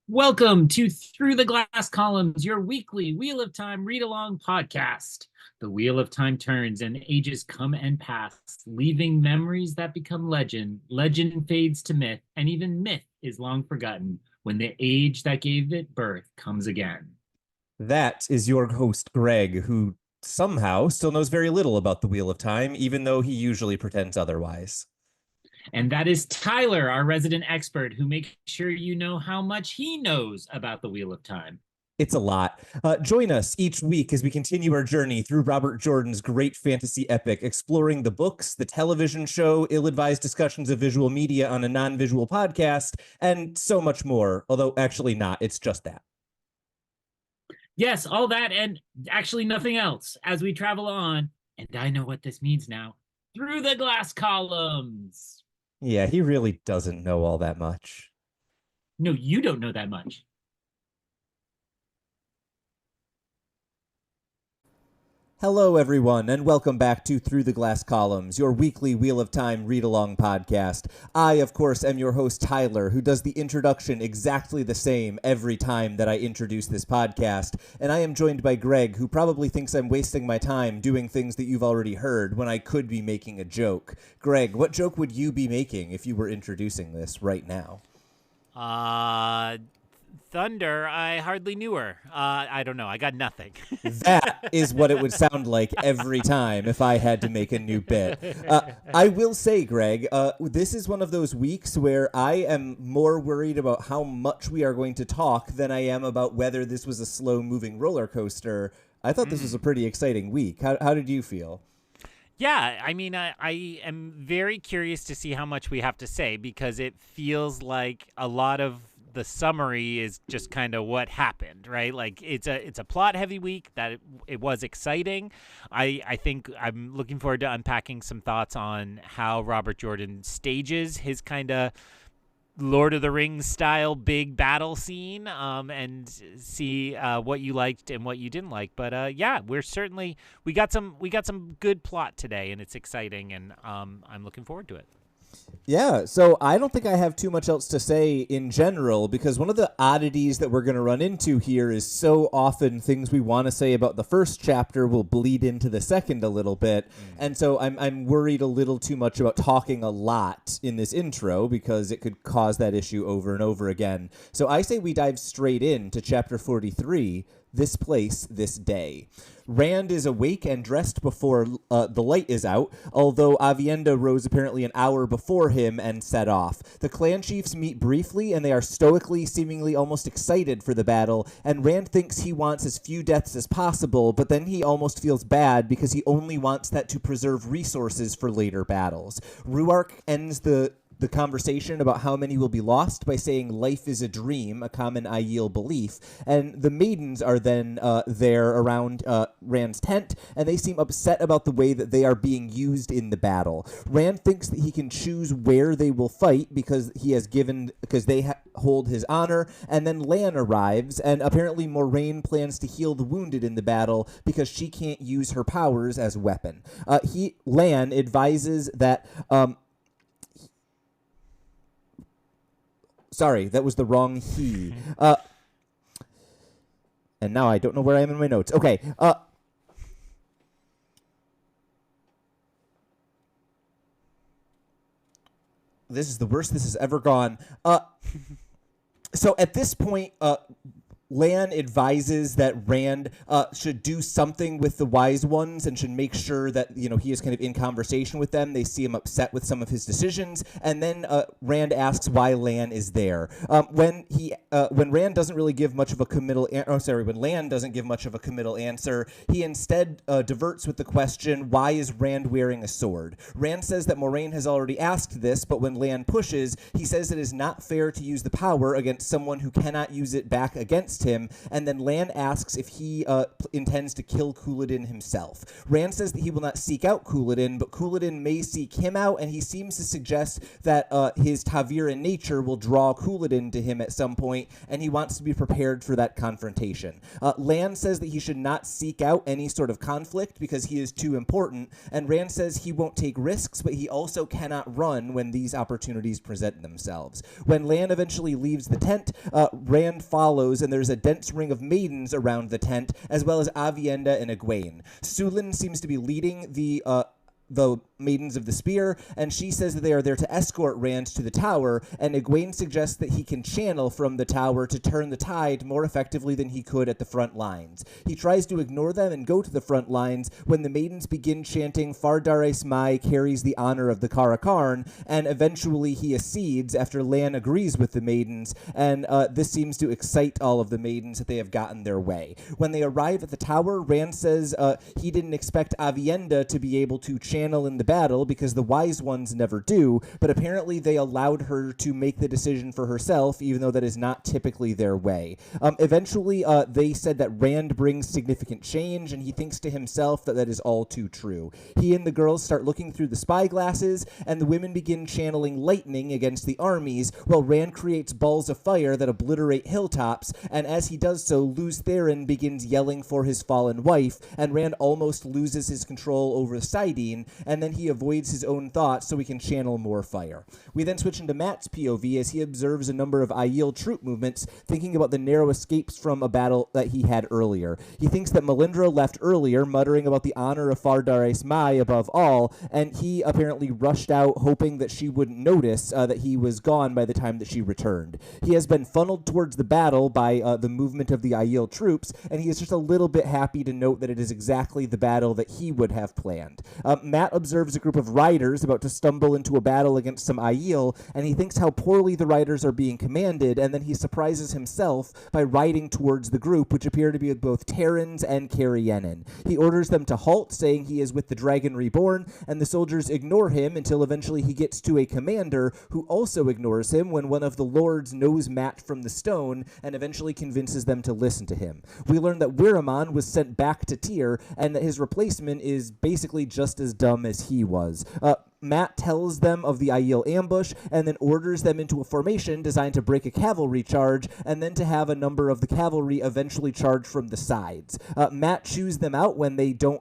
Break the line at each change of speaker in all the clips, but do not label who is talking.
Welcome to Through the Glass Columns, your weekly Wheel of Time read along podcast. The Wheel of Time turns and ages come and pass, leaving memories that become legend. Legend fades to myth, and even myth is long forgotten when the age that gave it birth comes again.
That is your host, Greg, who somehow still knows very little about the Wheel of Time, even though he usually pretends otherwise.
And that is Tylor, our resident expert, who makes sure you know how much he knows about the Wheel of Time.
It's a lot. Join us each week as we continue our journey through Robert Jordan's great fantasy epic, exploring the books, the television show, ill-advised discussions of visual media on a non-visual podcast, and so much more. Although actually not, it's just that.
Yes, all that and actually nothing else as we travel on, and I know what this means now, through the glass columns.
Yeah, he really doesn't know all that much.
No, you don't know that much.
Hello, everyone, and welcome back to Through the Glass Columns, your weekly Wheel of Time read-along podcast. I, of course, am your host, Tylor, who does the introduction exactly the same every time that I introduce this podcast, and I am joined by Greg, who probably thinks I'm wasting my time doing things that you've already heard when I could be making a joke. Greg, what joke would you be making if you were introducing this right now?
Thunder, I hardly knew her. I don't know. I got nothing.
That is what it would sound like every time if I had to make a new bit. I will say, Greg, this is one of those weeks where I am more worried about how much we are going to talk than I am about whether this was a slow-moving roller coaster. I thought this was a pretty exciting week. How did you feel?
Yeah, I mean, I am very curious to see how much we have to say because it feels like a lot of the summary is just kind of what happened, right? Like it's a plot heavy week that it was exciting. I think I'm looking forward to unpacking some thoughts on how Robert Jordan stages his kind of Lord of the Rings style big battle scene, and see what you liked and what you didn't like. But yeah, we got some good plot today, and it's exciting, and I'm looking forward to it.
Yeah, so I don't think I have too much else to say in general because one of the oddities that we're going to run into here is so often things we want to say about the first chapter will bleed into the second a little bit. And so I'm worried a little too much about talking a lot in this intro because it could cause that issue over and over again. So I say we dive straight into chapter 43, This Place, This Day. Rand is awake and dressed before the light is out, although Avienda rose apparently an hour before him and set off. The clan chiefs meet briefly, and they are stoically, seemingly almost excited for the battle, and Rand thinks he wants as few deaths as possible, but then he almost feels bad because he only wants that to preserve resources for later battles. Ruark ends the conversation about how many will be lost by saying life is a dream, a common Aiel belief. And the maidens are then there around Rand's tent, and they seem upset about the way that they are being used in the battle. Rand thinks that he can choose where they will fight because they hold his honor, and then Lan arrives, and apparently Moraine plans to heal the wounded in the battle because she can't use her powers as a weapon. Lan advises that sorry, that was the wrong he. And now I don't know where I am in my notes. Okay. This is the worst this has ever gone. So at this point, Lan advises that Rand should do something with the Wise Ones and should make sure that he is kind of in conversation with them. They see him upset with some of his decisions, and then Rand asks why Lan is there. When Rand doesn't really give much of a committal, when Lan doesn't give much of a committal answer, he instead diverts with the question, "Why is Rand wearing a sword?" Rand says that Moraine has already asked this, but when Lan pushes, he says it is not fair to use the power against someone who cannot use it back against against him, and then Lan asks if he intends to kill Couladin himself. Rand says that he will not seek out Couladin, but Couladin may seek him out, and he seems to suggest that his Ta'veren nature will draw Couladin to him at some point, and he wants to be prepared for that confrontation. Lan says that he should not seek out any sort of conflict because he is too important, and Rand says he won't take risks, but he also cannot run when these opportunities present themselves. When Lan eventually leaves the tent, Rand follows, and there's a dense ring of maidens around the tent, as well as Avienda and Egwene. Sulin seems to be leading the Maidens of the Spear, and she says that they are there to escort Rand to the tower, and Egwene suggests that he can channel from the tower to turn the tide more effectively than he could at the front lines. He tries to ignore them and go to the front lines when the maidens begin chanting Fardares Mai carries the honor of the Karakarn, and eventually he accedes after Lan agrees with the maidens, and this seems to excite all of the maidens that they have gotten their way. When they arrive at the tower, Rand says he didn't expect Avienda to be able to channel in the battle because the wise ones never do, but apparently they allowed her to make the decision for herself, even though that is not typically their way. Eventually, they said that Rand brings significant change, and he thinks to himself that that is all too true. He and the girls start looking through the spyglasses, and the women begin channeling lightning against the armies, while Rand creates balls of fire that obliterate hilltops, and as he does so, Luz Theron begins yelling for his fallen wife, and Rand almost loses his control over Sidene, and then he avoids his own thoughts so he can channel more fire. We then switch into Matt's POV as he observes a number of Aiel troop movements, thinking about the narrow escapes from a battle that he had earlier. He thinks that Melindra left earlier, muttering about the honor of Fardares Mai above all, and he apparently rushed out hoping that she wouldn't notice that he was gone by the time that she returned. He has been funneled towards the battle by the movement of the Aiel troops, and he is just a little bit happy to note that it is exactly the battle that he would have planned. Matt observes a group of riders about to stumble into a battle against some Aiel, and he thinks how poorly the riders are being commanded, and then he surprises himself by riding towards the group, which appear to be both Terrans and Carrienin. He orders them to halt, saying he is with the Dragon Reborn, and the soldiers ignore him until eventually he gets to a commander who also ignores him when one of the lords knows Matt from the stone and eventually convinces them to listen to him. We learn that Wiraman was sent back to Tyr, and that his replacement is basically just as dumb as he was. Matt tells them of the Aiel ambush and then orders them into a formation designed to break a cavalry charge and then to have a number of the cavalry eventually charge from the sides. Matt chews them out when they don't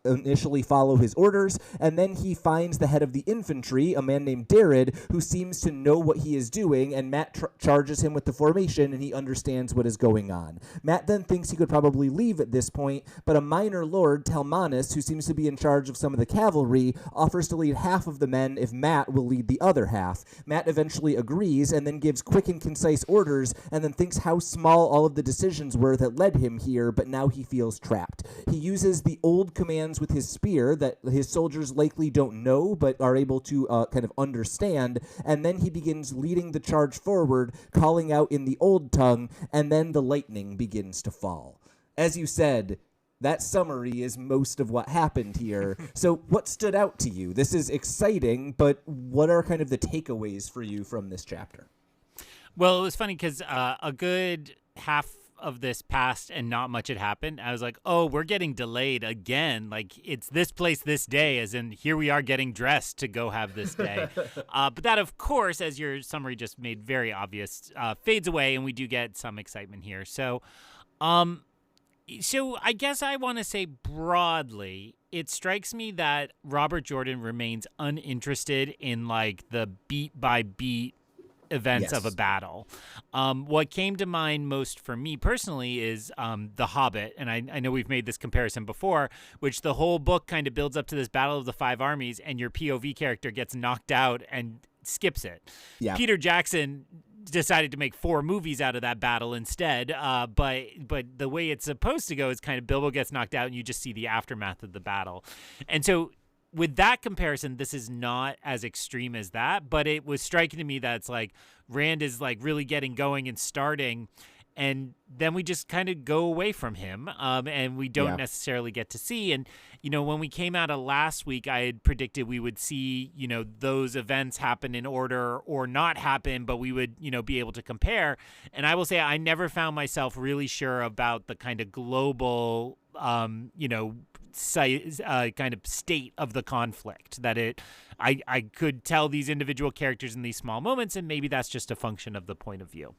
initially follow his orders, and then he finds the head of the infantry, a man named Darid, who seems to know what he is doing, and Matt charges him with the formation, and he understands what is going on. Matt then thinks he could probably leave at this point, but a minor lord, Talmanis, who seems to be in charge of some of the cavalry, offers to lead half of the men if Matt will lead the other half. Matt eventually agrees, and then gives quick and concise orders, and then thinks how small all of the decisions were that led him here, but now he feels trapped. He uses the old commands with his spear that his soldiers likely don't know but are able to kind of understand, and then he begins leading the charge forward, calling out in the old tongue, and then the lightning begins to fall. As you said, that summary is most of what happened here. So what stood out to you? This is exciting, but what are kind of the takeaways for you from this chapter?
Well, it was funny because a good half of this passed and not much had happened. I was like, oh, we're getting delayed again. Like, it's this place this day, as in here we are getting dressed to go have this day. But that, of course, as your summary just made very obvious, fades away, and we do get some excitement here. So I guess I want to say broadly, it strikes me that Robert Jordan remains uninterested in like the beat by beat events of a battle. What came to mind most for me personally is The Hobbit, and I know we've made this comparison before, which the whole book kind of builds up to this battle of the five armies, and your POV character gets knocked out and skips it. Yeah. Peter Jackson decided to make 4 movies out of that battle instead, but the way it's supposed to go is kind of Bilbo gets knocked out and you just see the aftermath of the battle. And so with that comparison, this is not as extreme as that, but it was striking to me that it's like Rand is like really getting going and starting, and then we just kind of go away from him, and we don't necessarily get to see. And, when we came out of last week, I had predicted we would see, those events happen in order or not happen, but we would, be able to compare. And I will say I never found myself really sure about the kind of global, kind of state of the conflict, that I could tell these individual characters in these small moments, and maybe that's just a function of the point of view.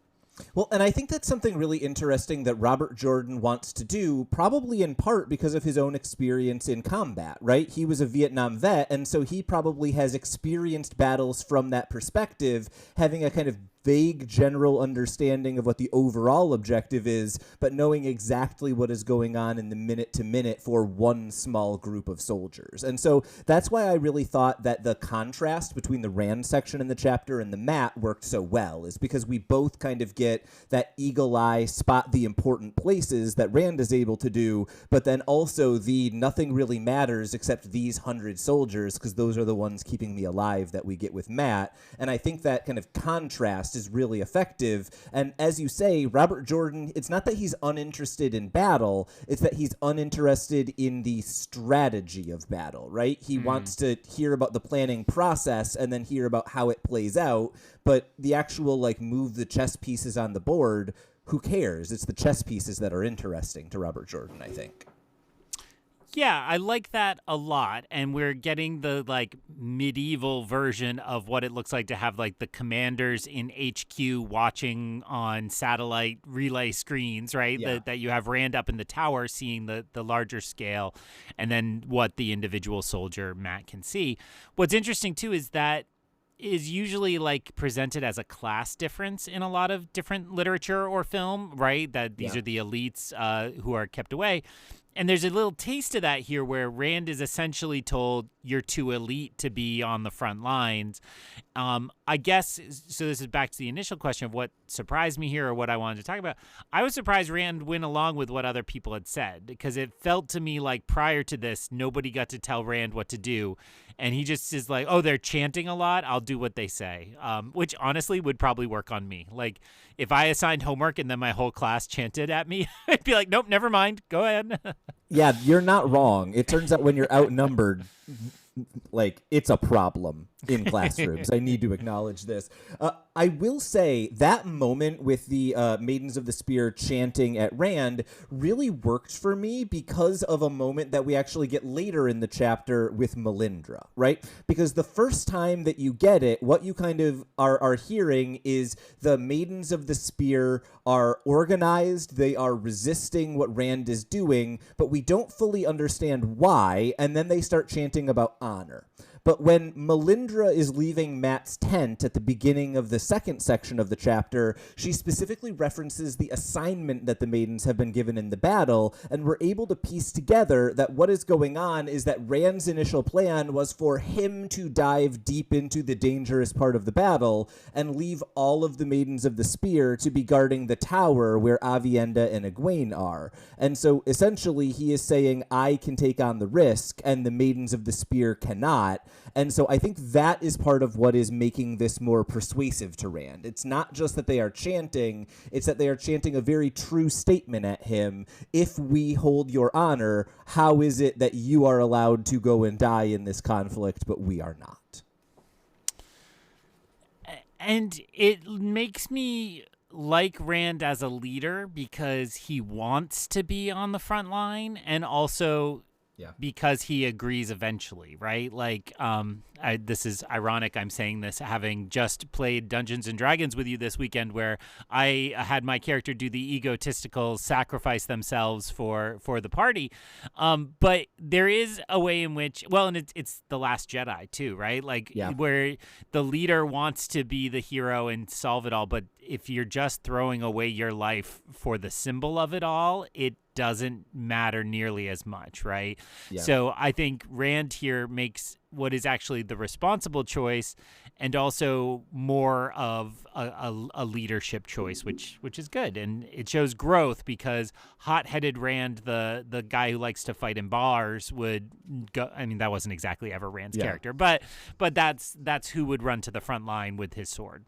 Well, and I think that's something really interesting that Robert Jordan wants to do, probably in part because of his own experience in combat, right? He was a Vietnam vet, and so he probably has experienced battles from that perspective, having a kind of vague general understanding of what the overall objective is, but knowing exactly what is going on in the minute to minute for one small group of soldiers. And so that's why I really thought that the contrast between the Rand section in the chapter and the Matt worked so well, is because we both kind of get that eagle eye, spot the important places that Rand is able to do, but then also the nothing really matters except these 100 soldiers, because those are the ones keeping me alive that we get with Matt. And I think that kind of contrast is really effective. And as you say, Robert Jordan, it's not that he's uninterested in battle, it's that he's uninterested in the strategy of battle, right? He wants to hear about the planning process and then hear about how it plays out, but the actual, move the chess pieces on the board, who cares? It's the chess pieces that are interesting to Robert Jordan, I think.
Yeah, I like that a lot, and we're getting the medieval version of what it looks like to have the commanders in HQ watching on satellite relay screens, right?
Yeah.
That you have Rand up in the tower seeing the larger scale, and then what the individual soldier Matt can see. What's interesting too is that is usually presented as a class difference in a lot of different literature or film, right? That these are the elites who are kept away. And there's a little taste of that here where Rand is essentially told you're too elite to be on the front lines. I guess, so this is back to the initial question of what surprised me here or what I wanted to talk about. I was surprised Rand went along with what other people had said, because it felt to me like prior to this, nobody got to tell Rand what to do. And he just is like, oh, they're chanting a lot, I'll do what they say, which honestly would probably work on me. If I assigned homework and then my whole class chanted at me, I'd be like, nope, never mind, go ahead.
Yeah, you're not wrong. It turns out when you're outnumbered, it's a problem in classrooms. I need to acknowledge this. I will say that moment with the Maidens of the Spear chanting at Rand really worked for me because of a moment that we actually get later in the chapter with Melindra, right? Because the first time that you get it, what you kind of are hearing is the Maidens of the Spear are organized, they are resisting what Rand is doing, but we don't fully understand why, and then they start chanting about honor. But when Melindra is leaving Matt's tent at the beginning of the second section of the chapter, she specifically references the assignment that the maidens have been given in the battle, and we're able to piece together that what is going on is that Rand's initial plan was for him to dive deep into the dangerous part of the battle and leave all of the Maidens of the Spear to be guarding the tower where Aviendha and Egwene are. And so essentially he is saying, I can take on the risk, and the Maidens of the Spear cannot. And so I think that is part of what is making this more persuasive to Rand. It's not just that they are chanting, it's that they are chanting a very true statement at him. If we hold your honor, how is it that you are allowed to go and die in this conflict, but we are not?
And it makes me like Rand as a leader because he wants to be on the front line, and also because he agrees eventually, right? This is ironic. I'm saying this having just played Dungeons and Dragons with you this weekend, where I had my character do the egotistical sacrifice themselves for the party. But there is a way in which, and it's The Last Jedi too, right? Where the leader wants to be the hero and solve it all, but if you're just throwing away your life for the symbol of it all, it doesn't matter nearly as much, right? Yeah. So I think Rand here makes what is actually the responsible choice, and also more of a leadership choice, which is good, and it shows growth, because hot-headed Rand, the guy who likes to fight in bars, would go. I mean, that wasn't exactly ever Rand's character, but that's who would run to the front line with his sword.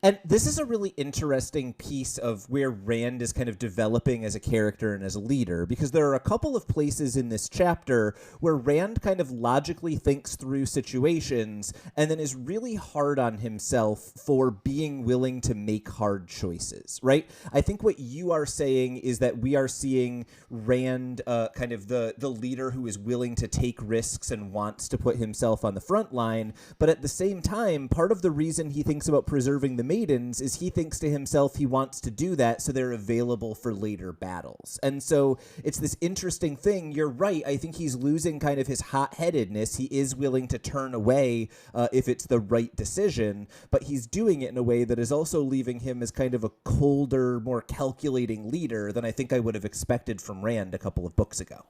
And this is a really interesting piece of where Rand is kind of developing as a character and as a leader, because there are a couple of places in this chapter where Rand kind of logically thinks through situations and then is really hard on himself for being willing to make hard choices, right? I think what you are saying is that we are seeing Rand kind of the leader who is willing to take risks and wants to put himself on the front line, but at the same time, part of the reason he thinks about preserving the maidens is he thinks to himself he wants to do that so they're available for later battles. And so it's this interesting thing. You're right. I think he's losing kind of his hot-headedness. He is willing to turn away if it's the right decision, but he's doing it in a way that is also leaving him as kind of a colder, more calculating leader than I think I would have expected from Rand a couple of books ago.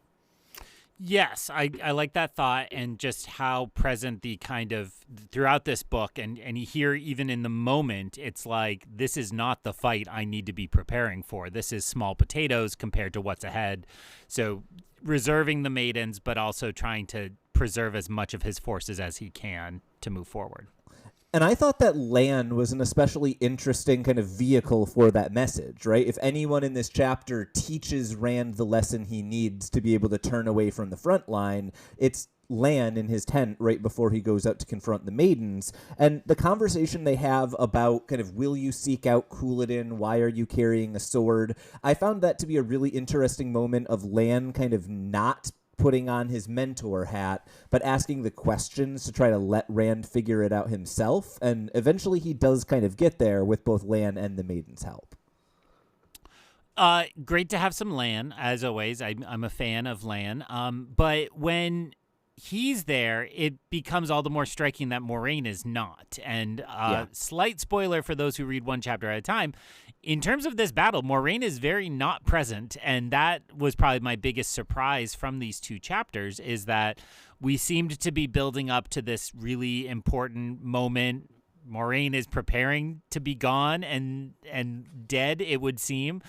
Yes, I like that thought, and just how present the kind of throughout this book, and here even in the moment, it's like, this is not the fight I need to be preparing for. This is small potatoes compared to what's ahead. So reserving the maidens, but also trying to preserve as much of his forces as he can to move forward.
And I thought that Lan was an especially interesting kind of vehicle for that message, right? If anyone in this chapter teaches Rand the lesson he needs to be able to turn away from the front line, it's Lan in his tent right before he goes out to confront the maidens. And the conversation they have about kind of, will you seek out Couladin? Why are you carrying a sword? I found that to be a really interesting moment of Lan kind of not putting on his mentor hat, but asking the questions to try to let Rand figure it out himself. And eventually he does kind of get there with both Lan and the maiden's help.
Great to have some Lan, as always. I'm a fan of Lan. But when he's there, it becomes all the more striking that Moiraine is not. And slight spoiler for those who read one chapter at a time, in terms of this battle, Moiraine is very not present, and that was probably my biggest surprise from these two chapters, is that we seemed to be building up to this really important moment. Moiraine is preparing to be gone and dead, it would seem.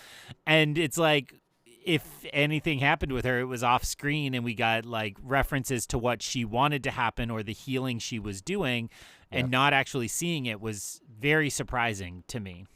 And it's like, if anything happened with her, it was off screen, and we got like references to what she wanted to happen or the healing she was doing, and not actually seeing it was very surprising to me.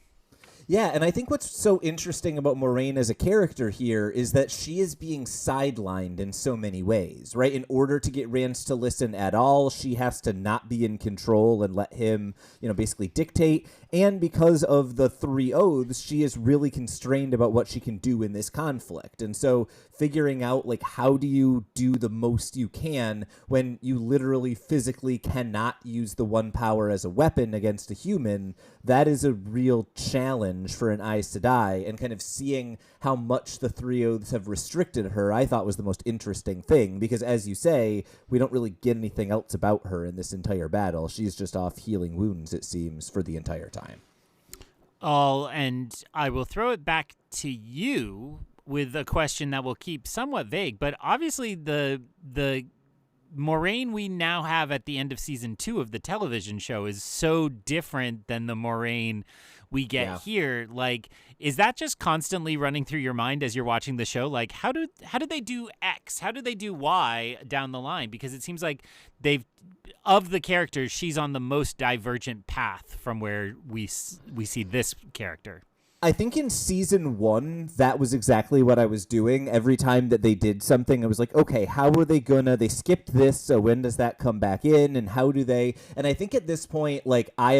Yeah, and I think what's so interesting about Moiraine as a character here is that she is being sidelined in so many ways, right? In order to get Rand to listen at all, she has to not be in control and let him, basically dictate. And because of the 3 oaths, she is really constrained about what she can do in this conflict. And so figuring out, like, how do you do the most you can when you literally physically cannot use the one power as a weapon against a human, that is a real challenge for an Aes Sedai. And kind of seeing how much the 3 oaths have restricted her, I thought was the most interesting thing. Because as you say, we don't really get anything else about her in this entire battle. She's just off healing wounds, it seems, for the entire time.
And I will throw it back to you with a question that will keep somewhat vague, but obviously the Moiraine we now have at the end of season 2 of the television show is so different than the Moiraine we get here. Like, is that just constantly running through your mind as you're watching the show? Like, how do they do X? How do they do Y down the line? Because it seems like of the characters, she's on the most divergent path from where we see this character.
I think in season 1, that was exactly what I was doing. Every time that they did something, I was like, okay, how are they they skipped this, so when does that come back in, and how do they? And I think at this point, like, I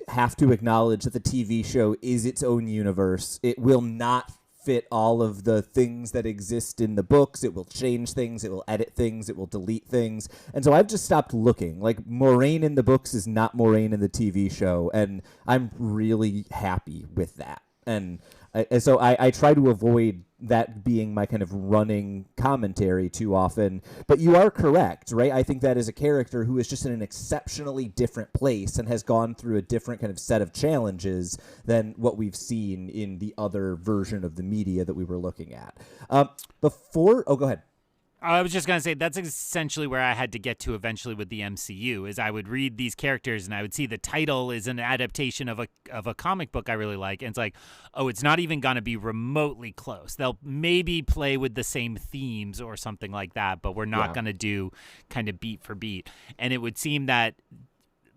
have to acknowledge that the TV show is its own universe. It will not fit all of the things that exist in the books. It will change things. It will edit things. It will delete things. And so I've just stopped looking. Like, Moiraine in the books is not Moiraine in the TV show, and I'm really happy with that. And so I try to avoid that being my kind of running commentary too often. But you are correct, right? I think that is a character who is just in an exceptionally different place and has gone through a different kind of set of challenges than what we've seen in the other version of the media that we were looking at. Go ahead.
I was just going to say, that's essentially where I had to get to eventually with the MCU, is I would read these characters and I would see the title is an adaptation of a comic book I really like. And it's like, oh, it's not even going to be remotely close. They'll maybe play with the same themes or something like that, but we're not going to do kind of beat for beat. And it would seem that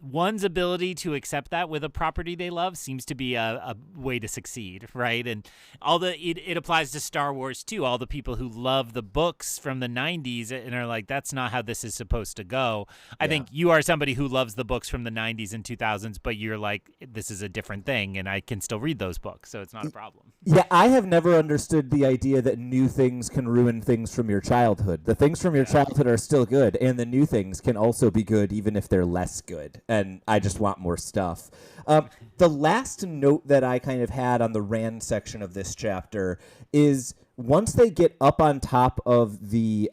one's ability to accept that with a property they love seems to be a way to succeed, right? And it applies to Star Wars too. All the people who love the books from the 90s and are like, that's not how this is supposed to go. I think you are somebody who loves the books from the 90s and 2000s, but you're like, this is a different thing, and I can still read those books, so it's not a problem.
Yeah, I have never understood the idea that new things can ruin things from your childhood. The things from your childhood are still good, and the new things can also be good even if they're less good, and I just want more stuff. The last note that I kind of had on the Rand section of this chapter is once they get up on top of the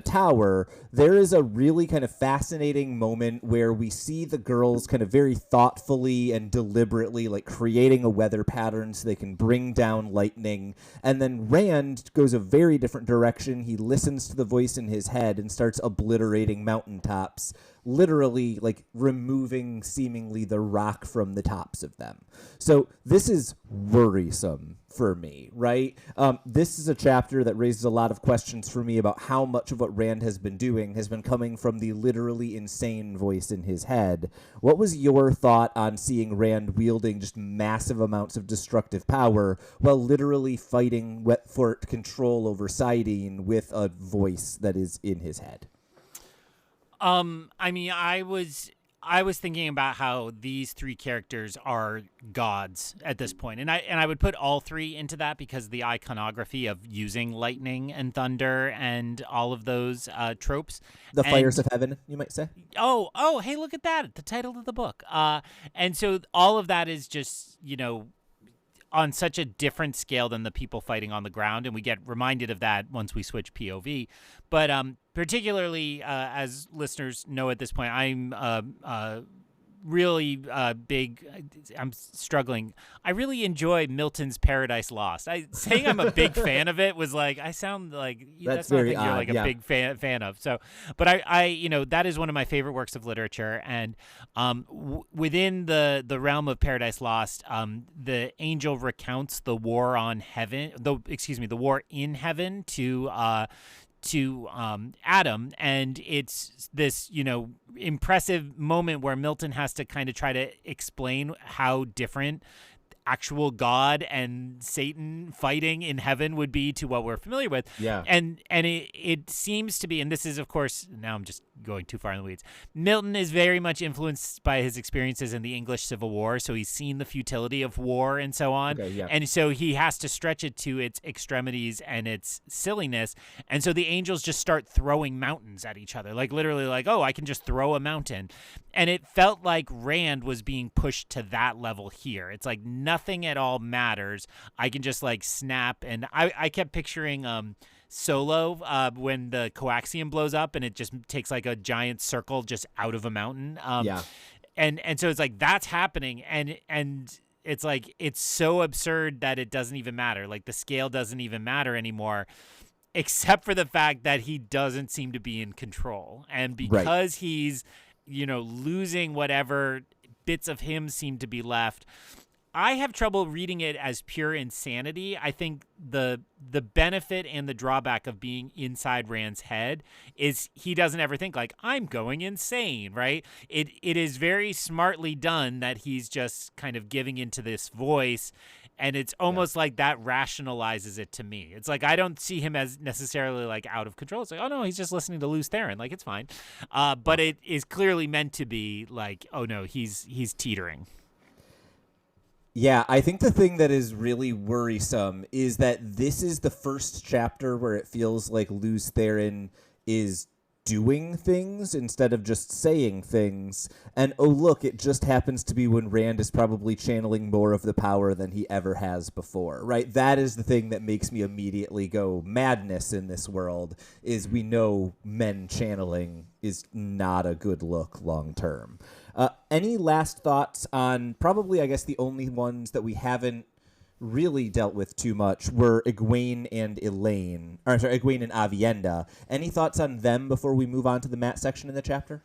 tower, there is a really kind of fascinating moment where we see the girls kind of very thoughtfully and deliberately like creating a weather pattern so they can bring down lightning. And then Rand goes a very different direction. He listens to the voice in his head and starts obliterating mountaintops, literally like removing seemingly the rock from the tops of them. So this is worrisome for me, right? This is a chapter that raises a lot of questions for me about how much of what Rand has been doing has been coming from the literally insane voice in his head. What was your thought on seeing Rand wielding just massive amounts of destructive power while literally fighting for control over Sidene with a voice that is in his head?
I mean, I was thinking about how these three characters are gods at this point, and I would put all three into that because the iconography of using lightning and thunder and all of those tropes.
The fires of heaven, you might say.
Oh, hey, look at that! The title of the book. And so all of that is just, on such a different scale than the people fighting on the ground, and we get reminded of that once we switch POV. But particularly, as listeners know at this point, I'm really big. I'm struggling. I really enjoy Milton's Paradise Lost. Saying I'm a big fan of it was like, I sound like that's not
very
something you're
odd,
like a big fan of. So, but I that is one of my favorite works of literature. And within the realm of Paradise Lost, the angel recounts the war on heaven. The war in heaven to Adam, and it's this impressive moment where Milton has to kind of try to explain how different actual God and Satan fighting in heaven would be to what we're familiar with.
Yeah.
And it seems to be, and this is, of course, now I'm just going too far in the weeds. Milton is very much influenced by his experiences in the English Civil War, so he's seen the futility of war and so on.
Okay, yeah.
And so he has to stretch it to its extremities and its silliness. And so the angels just start throwing mountains at each other, like literally like, oh, I can just throw a mountain. And it felt like Rand was being pushed to that level here. It's like nothing at all matters. I can just like snap. And I kept picturing Solo when the coaxium blows up and it just takes like a giant circle just out of a mountain. And so it's like that's happening. And it's like it's so absurd that it doesn't even matter. Like the scale doesn't even matter anymore, except for the fact that he doesn't seem to be in control. And because he's losing whatever bits of him seem to be left, I have trouble reading it as pure insanity. I think the benefit and the drawback of being inside Rand's head is he doesn't ever think like, I'm going insane, right? It is very smartly done that he's just kind of giving into this voice, and it's almost like that rationalizes it to me. It's like I don't see him as necessarily like out of control. It's like, oh no, he's just listening to Lews Therin. Like it's fine. But it is clearly meant to be like, oh no, he's teetering.
Yeah, I think the thing that is really worrisome is that this is the first chapter where it feels like Lews Therin is doing things instead of just saying things. And oh, look, it just happens to be when Rand is probably channeling more of the power than he ever has before, right? That is the thing that makes me immediately go madness in this world, is we know men channeling is not a good look long term. Any last thoughts on probably, I guess, the only ones that we haven't really dealt with too much were Egwene and Egwene and Avienda. Any thoughts on them before we move on to the Matt section in the chapter?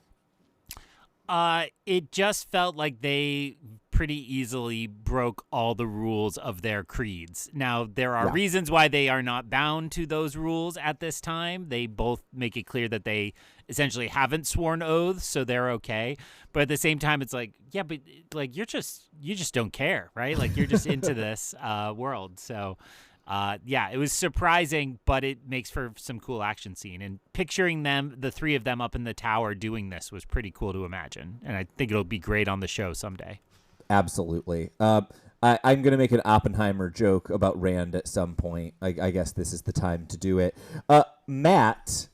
It just felt like they pretty easily broke all the rules of their creeds. Now, there are reasons why they are not bound to those rules at this time. They both make it clear that they essentially haven't sworn oaths, so they're okay. But at the same time, it's like, yeah, but like you just don't care, right? Like you're just into this world. So yeah, it was surprising, but it makes for some cool action scene. And picturing them, the three of them up in the tower doing this was pretty cool to imagine. And I think it'll be great on the show someday.
Absolutely. I'm going to make an Oppenheimer joke about Rand at some point. I guess this is the time to do it. Matt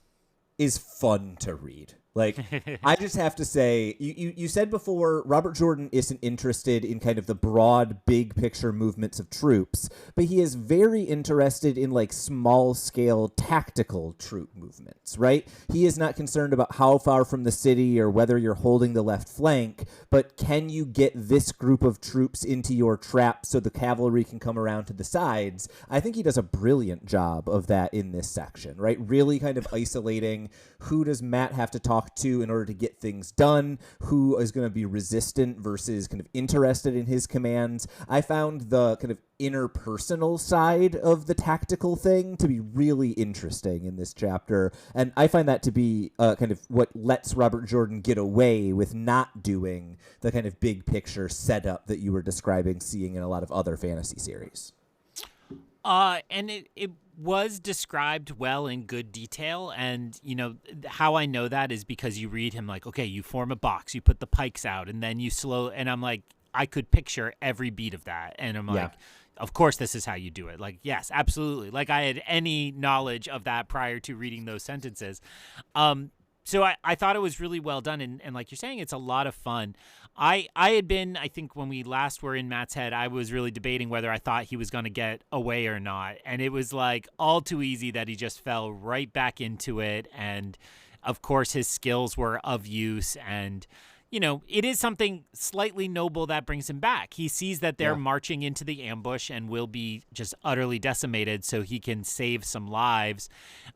is fun to read. Like, I just have to say, you said before, Robert Jordan isn't interested in kind of the broad, big picture movements of troops, but he is very interested in, like, small-scale tactical troop movements, right? He is not concerned about how far from the city or whether you're holding the left flank, but can you get this group of troops into your trap so the cavalry can come around to the sides? I think he does a brilliant job of that in this section, right? Really kind of isolating who does Matt have to talk to in order to get things done, who is going to be resistant versus kind of interested in his commands. I found the kind of interpersonal side of the tactical thing to be really interesting in this chapter, and I find that to be kind of what lets Robert Jordan get away with not doing the kind of big picture setup that you were describing seeing in a lot of other fantasy series.
And it was described well in good detail. And, you know, how I know that is because you read him like, okay, you form a box, you put the pikes out, and then you slow. And I'm like, I could picture every beat of that. And I'm like, of course, this is how you do it. Like, yes, absolutely. Like I had any knowledge of that prior to reading those sentences. So I thought it was really well done. And like you're saying, it's a lot of fun. I had been, I think when we last were in Matt's head, I was really debating whether I thought he was going to get away or not. And it was like all too easy that he just fell right back into it. And of course, his skills were of use. And, you know, it is something slightly noble that brings him back. He sees that they're marching into the ambush and will be just utterly decimated so he can save some lives.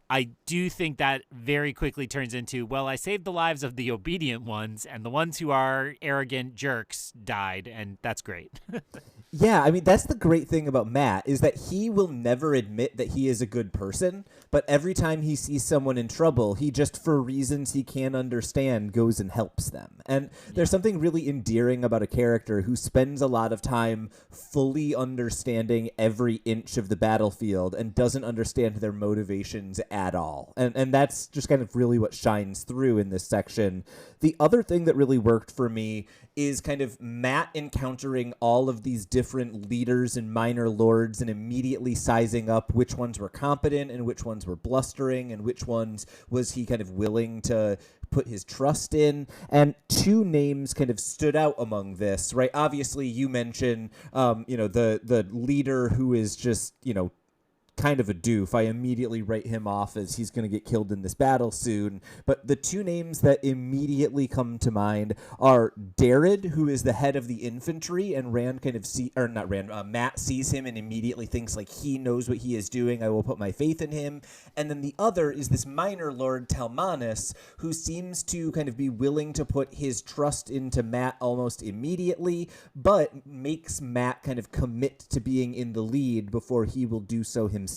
I do think that very quickly turns into, well, I saved the lives of the obedient ones, and the ones who are arrogant jerks died, and that's great.
Yeah, I mean, that's the great thing about Matt, is that he will never admit that he is a good person, but every time he sees someone in trouble, he just, for reasons he can't understand, goes and helps them. And there's something really endearing about a character who spends a lot of time fully understanding every inch of the battlefield and doesn't understand their motivations at all. And that's just kind of really what shines through in this section. The other thing that really worked for me is kind of Matt encountering all of these different leaders and minor lords and immediately sizing up which ones were competent and which ones were blustering and which ones was he kind of willing to put his trust in. And two names kind of stood out among this, right? Obviously, you mentioned, the leader who is just, kind of a doof. I immediately write him off as he's going to get killed in this battle soon. But the two names that immediately come to mind are Darred, who is the head of the infantry, and Matt sees him and immediately thinks like he knows what he is doing. I will put my faith in him. And then the other is this minor lord Talmanis, who seems to kind of be willing to put his trust into Matt almost immediately, but makes Matt kind of commit to being in the lead before he will do so himself.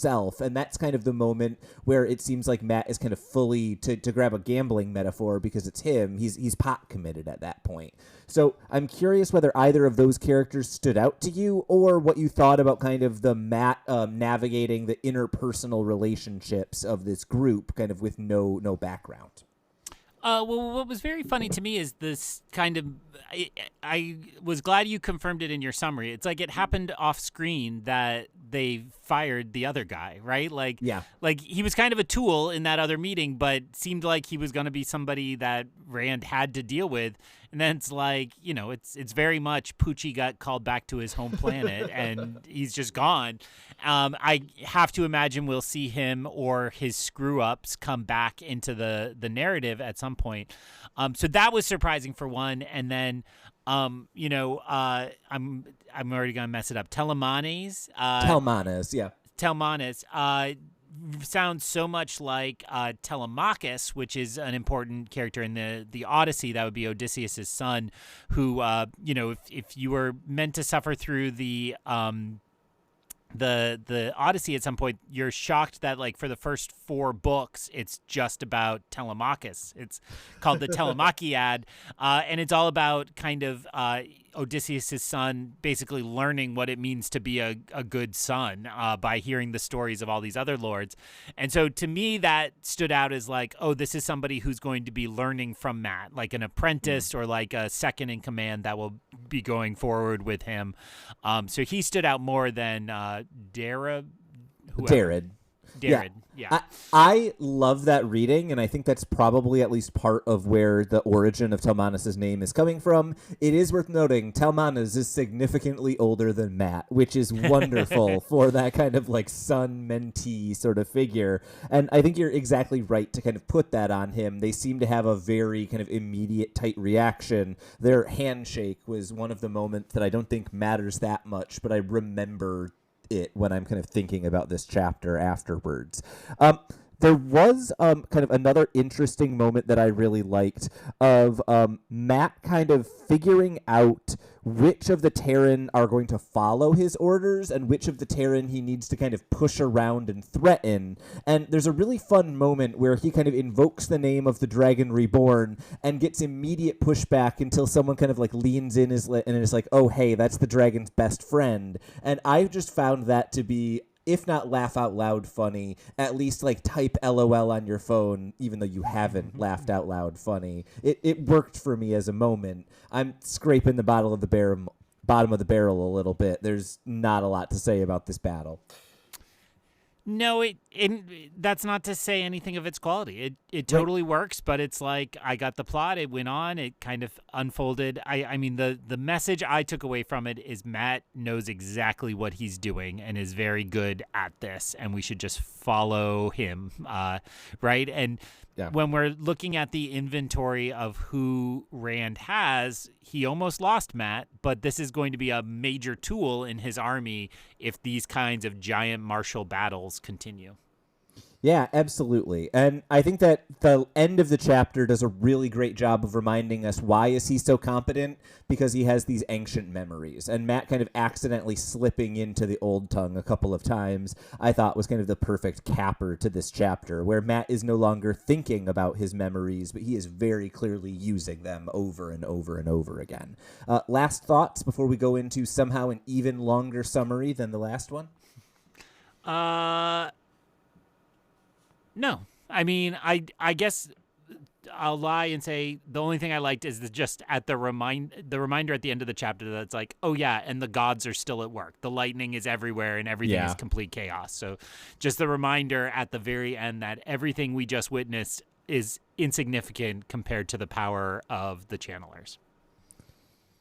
And that's kind of the moment where it seems like Matt is kind of fully, to grab a gambling metaphor because it's him, he's pot committed at that point. So I'm curious whether either of those characters stood out to you, or what you thought about kind of the Matt navigating the interpersonal relationships of this group kind of with no background.
Well, what was very funny to me is this kind of, I was glad you confirmed it in your summary. It's like it happened off screen that they fired the other guy, right? Like he was kind of a tool in that other meeting, but seemed like he was going to be somebody that Rand had to deal with. And then it's like, it's very much Poochie got called back to his home planet and he's just gone. I have to imagine we'll see him or his screw ups come back into the narrative at some point. So that was surprising for one. And then, I'm already going to mess it up. Talmanis, yeah. Talmanis. sounds so much like Telemachus, which is an important character in the Odyssey. That would be Odysseus's son, who if you were meant to suffer through the Odyssey at some point, you're shocked that like for the first 4 books it's just about Telemachus. It's called the Telemachiad, and it's all about kind of Odysseus' son basically learning what it means to be a good son by hearing the stories of all these other lords. And so to me that stood out as like, oh, this is somebody who's going to be learning from Matt, like an apprentice or like a second in command that will be going forward with him. So he stood out more than Jared. Yeah.
I love that reading, and I think that's probably at least part of where the origin of Telmanus' name is coming from. It is worth noting Telmanus is significantly older than Matt, which is wonderful for that kind of like son-mentee sort of figure. And I think you're exactly right to kind of put that on him. They seem to have a very kind of immediate, tight reaction. Their handshake was one of the moments that I don't think matters that much, but I remember it when I'm kind of thinking about this chapter afterwards. There was kind of another interesting moment that I really liked of Matt kind of figuring out which of the Terran are going to follow his orders and which of the Terran he needs to kind of push around and threaten. And there's a really fun moment where he kind of invokes the name of the Dragon Reborn and gets immediate pushback until someone kind of like leans in and is like, oh, hey, that's the dragon's best friend. And I just found that to be, if not laugh out loud funny, at least like type LOL on your phone, even though you haven't laughed out loud funny. It worked for me as a moment. I'm scraping the bottom of the barrel a little bit. There's not a lot to say about this battle.
No, that's not to say anything of its quality. It totally works, but it's like I got the plot, it went on, it kind of unfolded. I mean, the message I took away from it is Matt knows exactly what he's doing and is very good at this, and we should just follow him, right? And when we're looking at the inventory of who Rand has, he almost lost Matt, but this is going to be a major tool in his army if these kinds of giant martial battles continue.
Yeah, absolutely. And I think that the end of the chapter does a really great job of reminding us why is he so competent? Because he has these ancient memories. And Matt kind of accidentally slipping into the old tongue a couple of times, I thought was kind of the perfect capper to this chapter, where Matt is no longer thinking about his memories, but he is very clearly using them over and over and over again. Last thoughts before we go into somehow an even longer summary than the last one?
No. I mean, I guess I'll lie and say the only thing I liked is just at the reminder at the end of the chapter that's like, oh yeah, and the gods are still at work. The lightning is everywhere and everything is complete chaos. So just the reminder at the very end that everything we just witnessed is insignificant compared to the power of the channelers.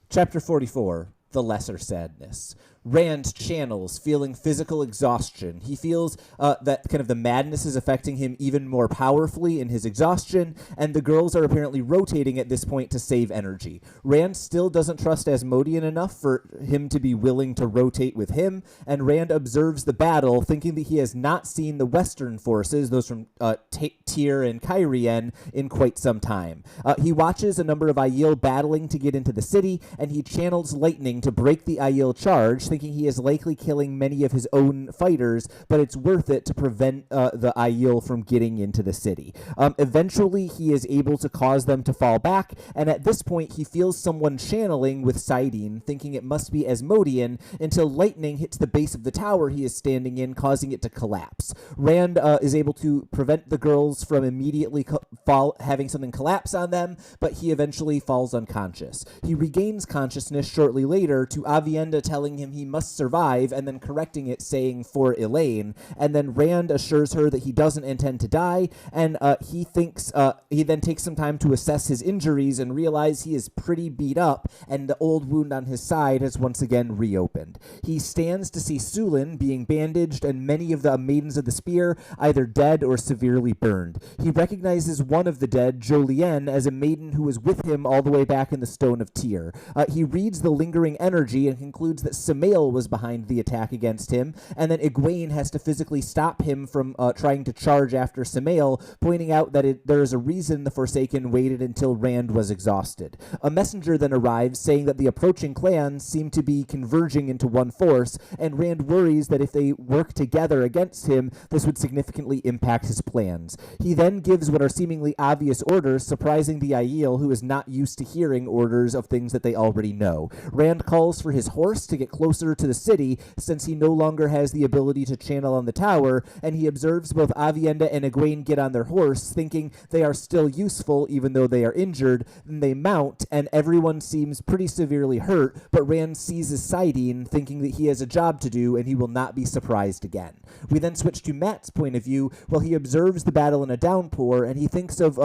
Chapter 44, The Lesser Sadness. Rand channels, feeling physical exhaustion. He feels that kind of the madness is affecting him even more powerfully in his exhaustion, and the girls are apparently rotating at this point to save energy. Rand still doesn't trust Asmodean enough for him to be willing to rotate with him, and Rand observes the battle, thinking that he has not seen the Western forces, those from Tyr and Cairhien, in quite some time. He watches a number of Aiel battling to get into the city, and he channels lightning to break the Aiel charge, thinking he is likely killing many of his own fighters, but it's worth it to prevent the Aiel from getting into the city. Eventually, he is able to cause them to fall back, and at this point, he feels someone channeling with Saidin, thinking it must be Asmodean, until lightning hits the base of the tower he is standing in, causing it to collapse. Rand is able to prevent the girls from immediately having something collapse on them, but he eventually falls unconscious. He regains consciousness shortly later to Aviendha telling him he must survive, and then correcting it, saying for Elaine, and then Rand assures her that he doesn't intend to die, and he then takes some time to assess his injuries and realize he is pretty beat up, and the old wound on his side has once again reopened. He stands to see Sulin being bandaged and many of the Maidens of the Spear either dead or severely burned. He recognizes one of the dead, Jolien, as a maiden who was with him all the way back in the Stone of Tyr. He reads the lingering energy and concludes that Samael was behind the attack against him, and then Egwene has to physically stop him from trying to charge after Samael, pointing out that there is a reason the Forsaken waited until Rand was exhausted. A messenger then arrives saying that the approaching clans seem to be converging into one force, and Rand worries that if they work together against him, this would significantly impact his plans. He then gives what are seemingly obvious orders, surprising the Aiel, who is not used to hearing orders of things that they already know. Rand calls for his horse to get closer to the city, since he no longer has the ability to channel on the tower, and he observes both Aviendha and Egwene get on their horse, thinking they are still useful even though they are injured. Then they mount, and everyone seems pretty severely hurt, but Rand seizes Saidin, thinking that he has a job to do and he will not be surprised again. We then switch to Mat's point of view while he observes the battle in a downpour, and he thinks of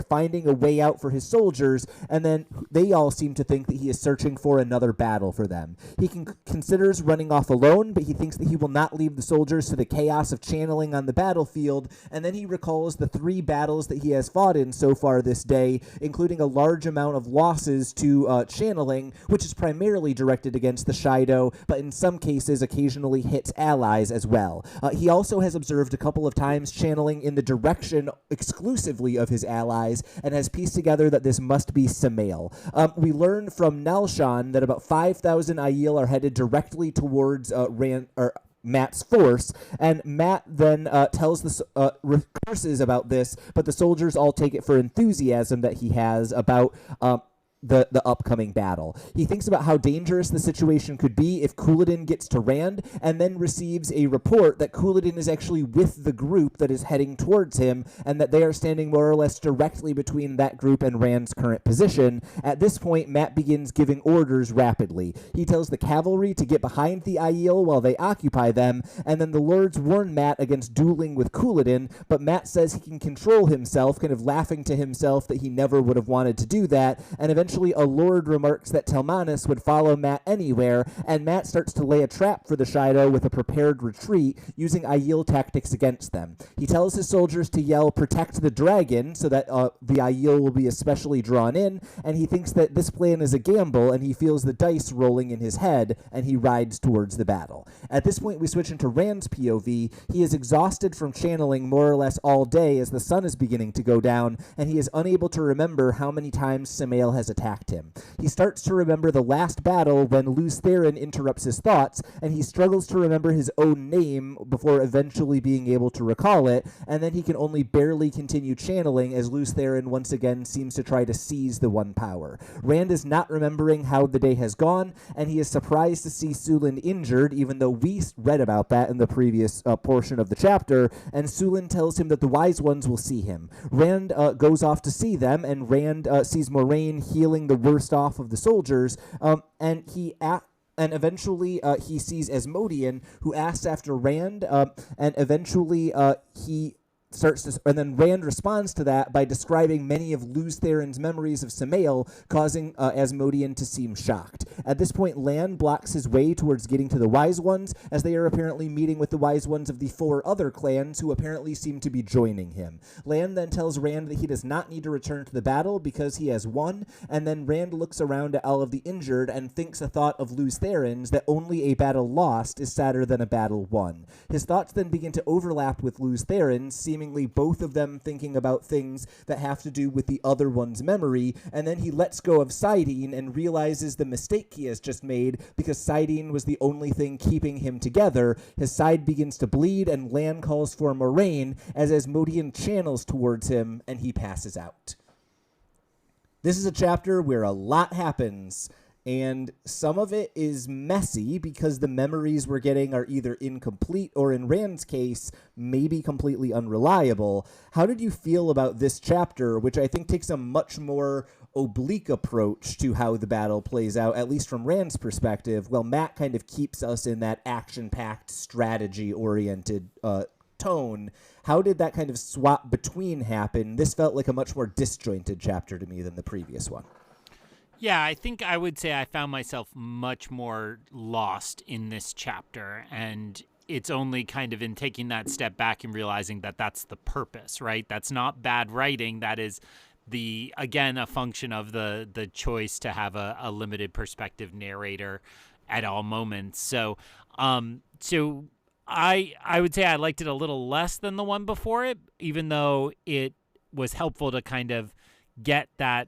finding a way out for his soldiers, and then they all seem to think that he is searching for another battle for them. He considers running off alone, but he thinks that he will not leave the soldiers to the chaos of channeling on the battlefield, and then he recalls the 3 battles that he has fought in so far this day, including a large amount of losses to channeling, which is primarily directed against the Shido, but in some cases occasionally hits allies as well. He also has observed a couple of times channeling in the direction exclusively of his allies, and has pieced together that this must be Samael. We learn from Nelshan that about 5,000 Aiel are headed directly towards Mat's force, and Matt then curses about this, but the soldiers all take it for enthusiasm that he has about the upcoming battle. He thinks about how dangerous the situation could be if Couladin gets to Rand, and then receives a report that Couladin is actually with the group that is heading towards him, and that they are standing more or less directly between that group and Rand's current position. At this point, Matt begins giving orders rapidly. He tells the cavalry to get behind the Aiel while they occupy them, and then the lords warn Matt against dueling with Couladin, but Matt says he can control himself, kind of laughing to himself that he never would have wanted to do that, and eventually a lord remarks that Telmanus would follow Matt anywhere, and Matt starts to lay a trap for the Shido with a prepared retreat, using Aiel tactics against them. He tells his soldiers to yell, "Protect the dragon," so that the Aiel will be especially drawn in, and he thinks that this plan is a gamble, and he feels the dice rolling in his head, and he rides towards the battle. At this point, we switch into Rand's POV. He is exhausted from channeling more or less all day as the sun is beginning to go down, and he is unable to remember how many times Samael has attacked him. He starts to remember the last battle when Lews Therin interrupts his thoughts, and he struggles to remember his own name before eventually being able to recall it, and then he can only barely continue channeling as Lews Therin once again seems to try to seize the one power. Rand is not remembering how the day has gone, and he is surprised to see Sulin injured, even though we read about that in the previous portion of the chapter, and Sulin tells him that the Wise Ones will see him. Rand goes off to see them, and Rand sees Moraine healing the worst off of the soldiers, and eventually he sees Asmodean, who asks after Rand, and eventually he and then Rand responds to that by describing many of Lews Therin's memories of Samael, causing Asmodean to seem shocked. At this point, Lan blocks his way towards getting to the Wise Ones, as they are apparently meeting with the Wise Ones of the 4 other clans, who apparently seem to be joining him. Lan then tells Rand that he does not need to return to the battle because he has won, and then Rand looks around at all of the injured and thinks a thought of Lews Therin's that only a battle lost is sadder than a battle won. His thoughts then begin to overlap with Lews Therin's, seemingly both of them thinking about things that have to do with the other one's memory, and then he lets go of Saidin and realizes the mistake he has just made because Saidin was the only thing keeping him together. His side begins to bleed, and Lan calls for Moraine as Asmodean channels towards him, and he passes out. This is a chapter where a lot happens, and some of it is messy because the memories we're getting are either incomplete or, in Rand's case, maybe completely unreliable. How did you feel about this chapter, which I think takes a much more oblique approach to how the battle plays out, at least from Rand's perspective, while Matt kind of keeps us in that action-packed, strategy-oriented tone? How did that kind of swap between happen? This felt like a much more disjointed chapter to me than the previous one.
Yeah, I think I would say I found myself much more lost in this chapter, and it's only kind of in taking that step back and realizing that that's the purpose, right? That's not bad writing. That is again, a function of the choice to have a limited perspective narrator at all moments. So I would say I liked it a little less than the one before it, even though it was helpful to kind of get that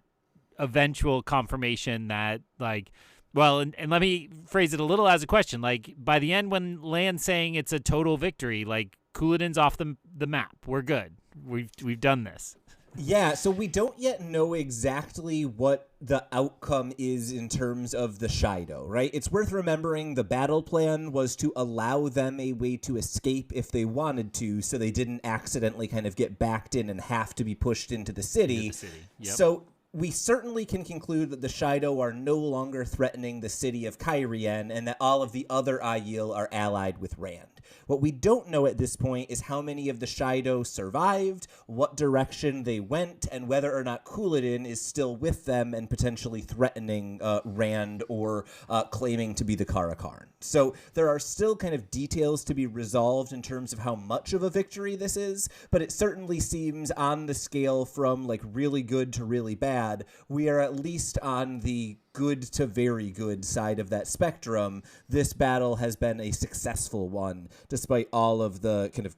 eventual confirmation that, like, well, and let me phrase it a little as a question. Like, by the end, when Lan's saying it's a total victory, like, Couladin's off the map. We're good. We've done this.
Yeah, so we don't yet know exactly what the outcome is in terms of the Shido, right? It's worth remembering the battle plan was to allow them a way to escape if they wanted to, so they didn't accidentally kind of get backed in and have to be pushed into the city.
Yep.
So we certainly can conclude that the Shido are no longer threatening the city of Cairhien and that all of the other Aiel are allied with Rand. What we don't know at this point is how many of the Shido survived, what direction they went, and whether or not Couladin is still with them and potentially threatening Rand or claiming to be the Karakarn. So there are still kind of details to be resolved in terms of how much of a victory this is, but it certainly seems on the scale from like really good to really bad, we are at least on the good to very good side of that spectrum. This battle has been a successful one, despite all of the kind of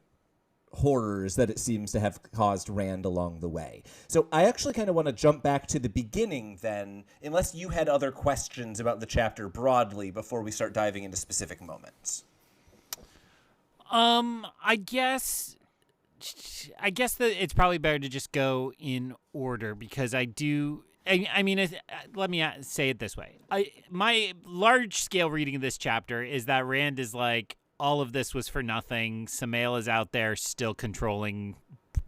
horrors that it seems to have caused Rand along the way. So I actually kind of want to jump back to the beginning then, unless you had other questions about the chapter broadly before we start diving into specific moments.
I guess that it's probably better to just go in order, because I mean, let me say it this way. My large-scale reading of this chapter is that Rand is like, all of this was for nothing. Samael is out there still controlling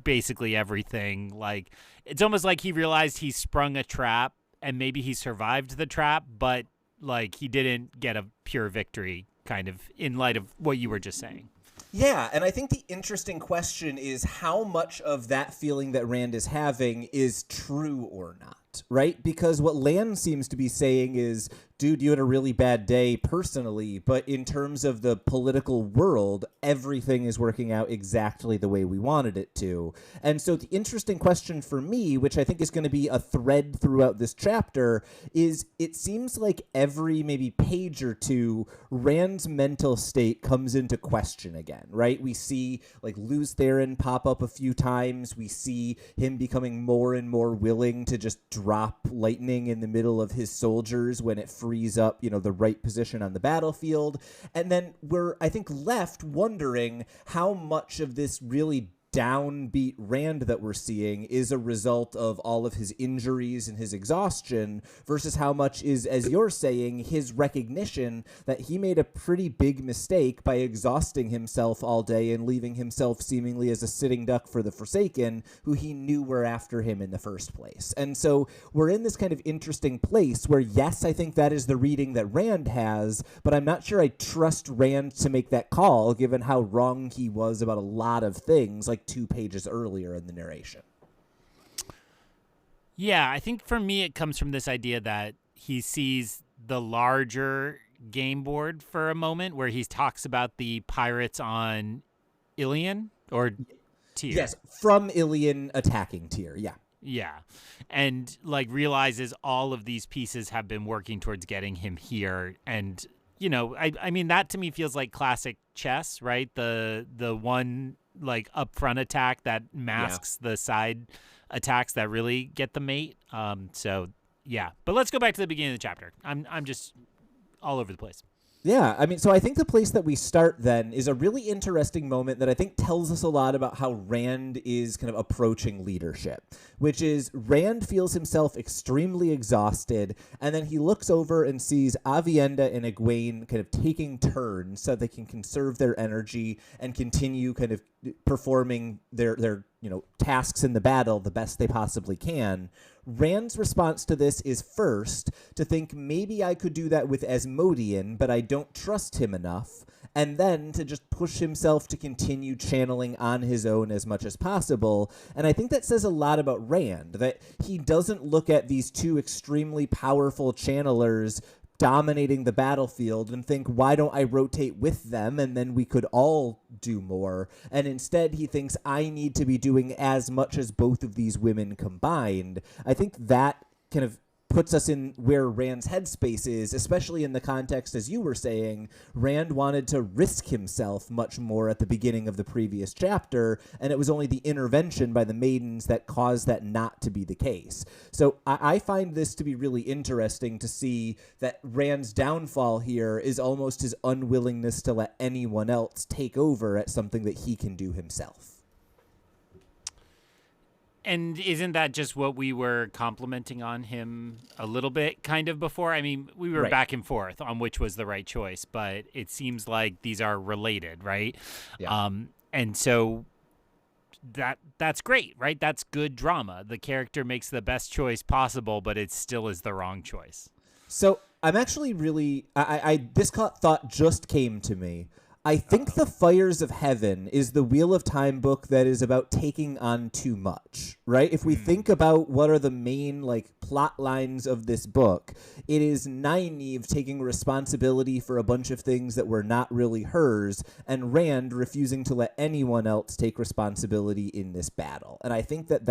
basically everything. Like, it's almost like he realized he sprung a trap, and maybe he survived the trap, but, like, he didn't get a pure victory, kind of, in light of what you were just saying.
Yeah, and I think the interesting question is how much of that feeling that Rand is having is true or not, right? Because what Lan seems to be saying is, dude, you had a really bad day personally, but in terms of the political world, everything is working out exactly the way we wanted it to. And so the interesting question for me, which I think is going to be a thread throughout this chapter, is it seems like every maybe page or two, Rand's mental state comes into question again, right? We see like Luz Theron pop up a few times. We see him becoming more and more willing to just drop lightning in the middle of his soldiers when it frees up, the right position on the battlefield. And then we're, I think, left wondering how much of this really downbeat Rand that we're seeing is a result of all of his injuries and his exhaustion versus how much is, as you're saying, his recognition that he made a pretty big mistake by exhausting himself all day and leaving himself seemingly as a sitting duck for the Forsaken, who he knew were after him in the first place. And so we're in this kind of interesting place where, yes, I think that is the reading that Rand has, but I'm not sure I trust Rand to make that call given how wrong he was about a lot of things, like 2 pages earlier in the narration.
Yeah, I think for me it comes from this idea that he sees the larger game board for a moment where he talks about the pirates on Ilion or Tyr.
Yes, from Ilion attacking Tyr, yeah.
Yeah, and like realizes all of these pieces have been working towards getting him here. And, I mean, that to me feels like classic chess, right? The one like upfront attack that masks the side attacks that really get the mate. So yeah, but let's go back to the beginning of the chapter. I'm just all over the place.
Yeah, I mean, so I think the place that we start then is a really interesting moment that I think tells us a lot about how Rand is kind of approaching leadership, which is Rand feels himself extremely exhausted, and then he looks over and sees Avienda and Egwene kind of taking turns so they can conserve their energy and continue kind of performing their tasks in the battle the best they possibly can. Rand's response to this is first to think maybe I could do that with Asmodean, but I don't trust him enough, and then to just push himself to continue channeling on his own as much as possible. And I think that says a lot about Rand, that he doesn't look at these two extremely powerful channelers dominating the battlefield and think, why don't I rotate with them and then we could all do more? And instead he thinks, I need to be doing as much as both of these women combined. I think that kind of puts us in where Rand's headspace is, especially in the context, as you were saying, Rand wanted to risk himself much more at the beginning of the previous chapter, and it was only the intervention by the maidens that caused that not to be the case. So I find this to be really interesting to see that Rand's downfall here is almost his unwillingness to let anyone else take over at something that he can do himself.
And isn't that just what we were complimenting on him a little bit kind of before? I mean, we were back and forth on which was the right choice, but it seems like these are related, right?
Yeah.
And so that's great, right? That's good drama. The character makes the best choice possible, but it still is the wrong choice.
So I'm actually really, this thought just came to me. I think The Fires of Heaven is the Wheel of Time book that is about taking on too much, right? If we think about what are the main plot lines of this book, it is Nynaeve taking responsibility for a bunch of things that were not really hers, and Rand refusing to let anyone else take responsibility in this battle. And I think that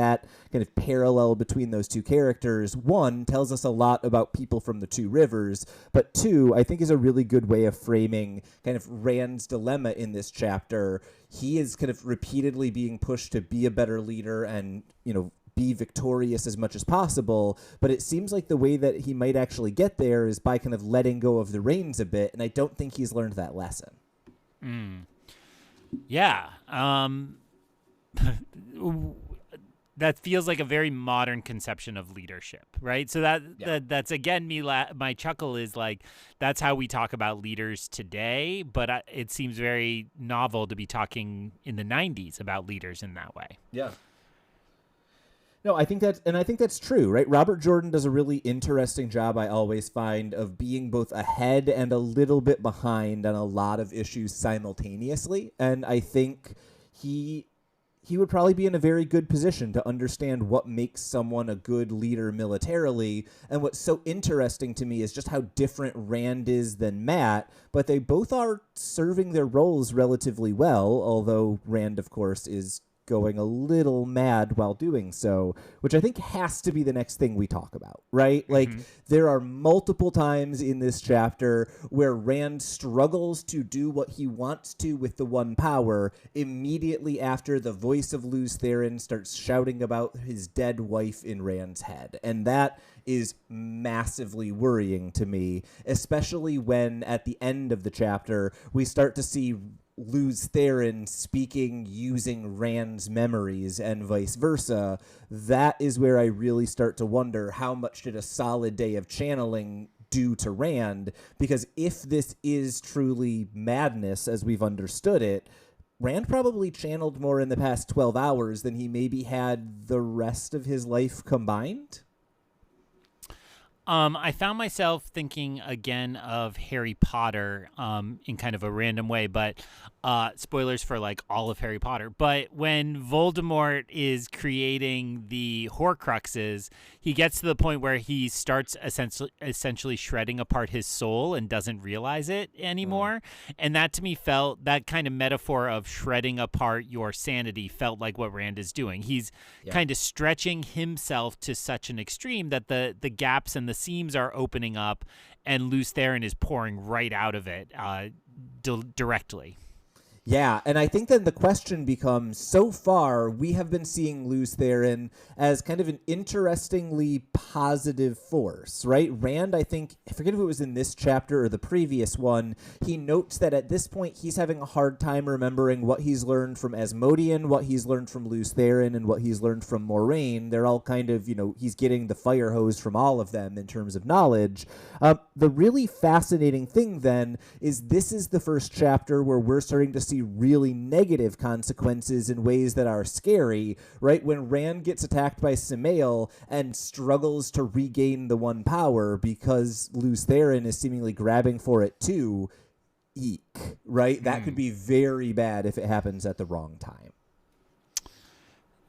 kind of parallel between those two characters, one, tells us a lot about people from the two rivers, but two, I think is a really good way of framing kind of Rand's dilemma in this chapter. He is kind of repeatedly being pushed to be a better leader and, be victorious as much as possible, but it seems like the way that he might actually get there is by kind of letting go of the reins a bit, and I don't think he's learned that lesson.
Yeah. That feels like a very modern conception of leadership, right? So that's again my chuckle is like that's how we talk about leaders today, but it seems very novel to be talking in the 90s about leaders in that way.
Yeah. No, I think that's true, right? Robert Jordan does a really interesting job, I always find, of being both ahead and a little bit behind on a lot of issues simultaneously, and I think he would probably be in a very good position to understand what makes someone a good leader militarily. And what's so interesting to me is just how different Rand is than Matt, but they both are serving their roles relatively well, although Rand, of course, is going a little mad while doing so, which I think has to be the next thing we talk about, right? There are multiple times in this chapter where Rand struggles to do what he wants to with the one power immediately after the voice of Lews Therin starts shouting about his dead wife in Rand's head. And that is massively worrying to me, especially when at the end of the chapter, we start to see Lews Therin speaking using Rand's memories and vice versa. That is where I really start to wonder, how much did a solid day of channeling do to Rand? Because if this is truly madness as we've understood it, Rand probably channeled more in the past 12 hours than he maybe had the rest of his life combined.
I found myself thinking again of Harry Potter in kind of a random way, but spoilers for all of Harry Potter. But when Voldemort is creating the Horcruxes, he gets to the point where he starts essentially shredding apart his soul and doesn't realize it anymore. And that to me felt, that kind of metaphor of shredding apart your sanity felt like what Rand is doing. He's kind of stretching himself to such an extreme that the gaps and the seams are opening up, and Lews Therin is pouring right out of it directly.
Yeah, and I think then the question becomes, so far we have been seeing Lews Therin as kind of an interestingly positive force, right? Rand, I think, I forget if it was in this chapter or the previous one, he notes that at this point he's having a hard time remembering what he's learned from Asmodean, what he's learned from Lews Therin, and what he's learned from Moraine. They're all kind of, he's getting the fire hose from all of them in terms of knowledge. The really fascinating thing then is this is the first chapter where we're starting to see really negative consequences in ways that are scary, right? When Rand gets attacked by Samael and struggles to regain the one power because Lews Therin is seemingly grabbing for it too, eek, right? That could be very bad if it happens at the wrong time.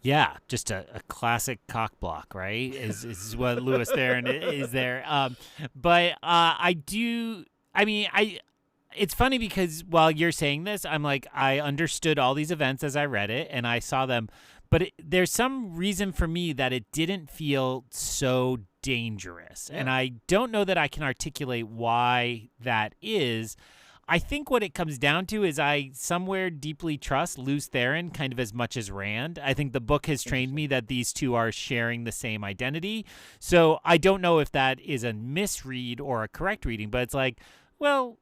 Yeah, just a classic cock block, right? Is what Lewis Theron is there. But I do. I mean, I. It's funny because while you're saying this, I'm like, I understood all these events as I read it, and I saw them. But there's some reason for me that it didn't feel so dangerous, and I don't know that I can articulate why that is. I think what it comes down to is I somewhere deeply trust Luz Theron kind of as much as Rand. I think the book has trained me that these two are sharing the same identity. So I don't know if that is a misread or a correct reading, but it's like, well,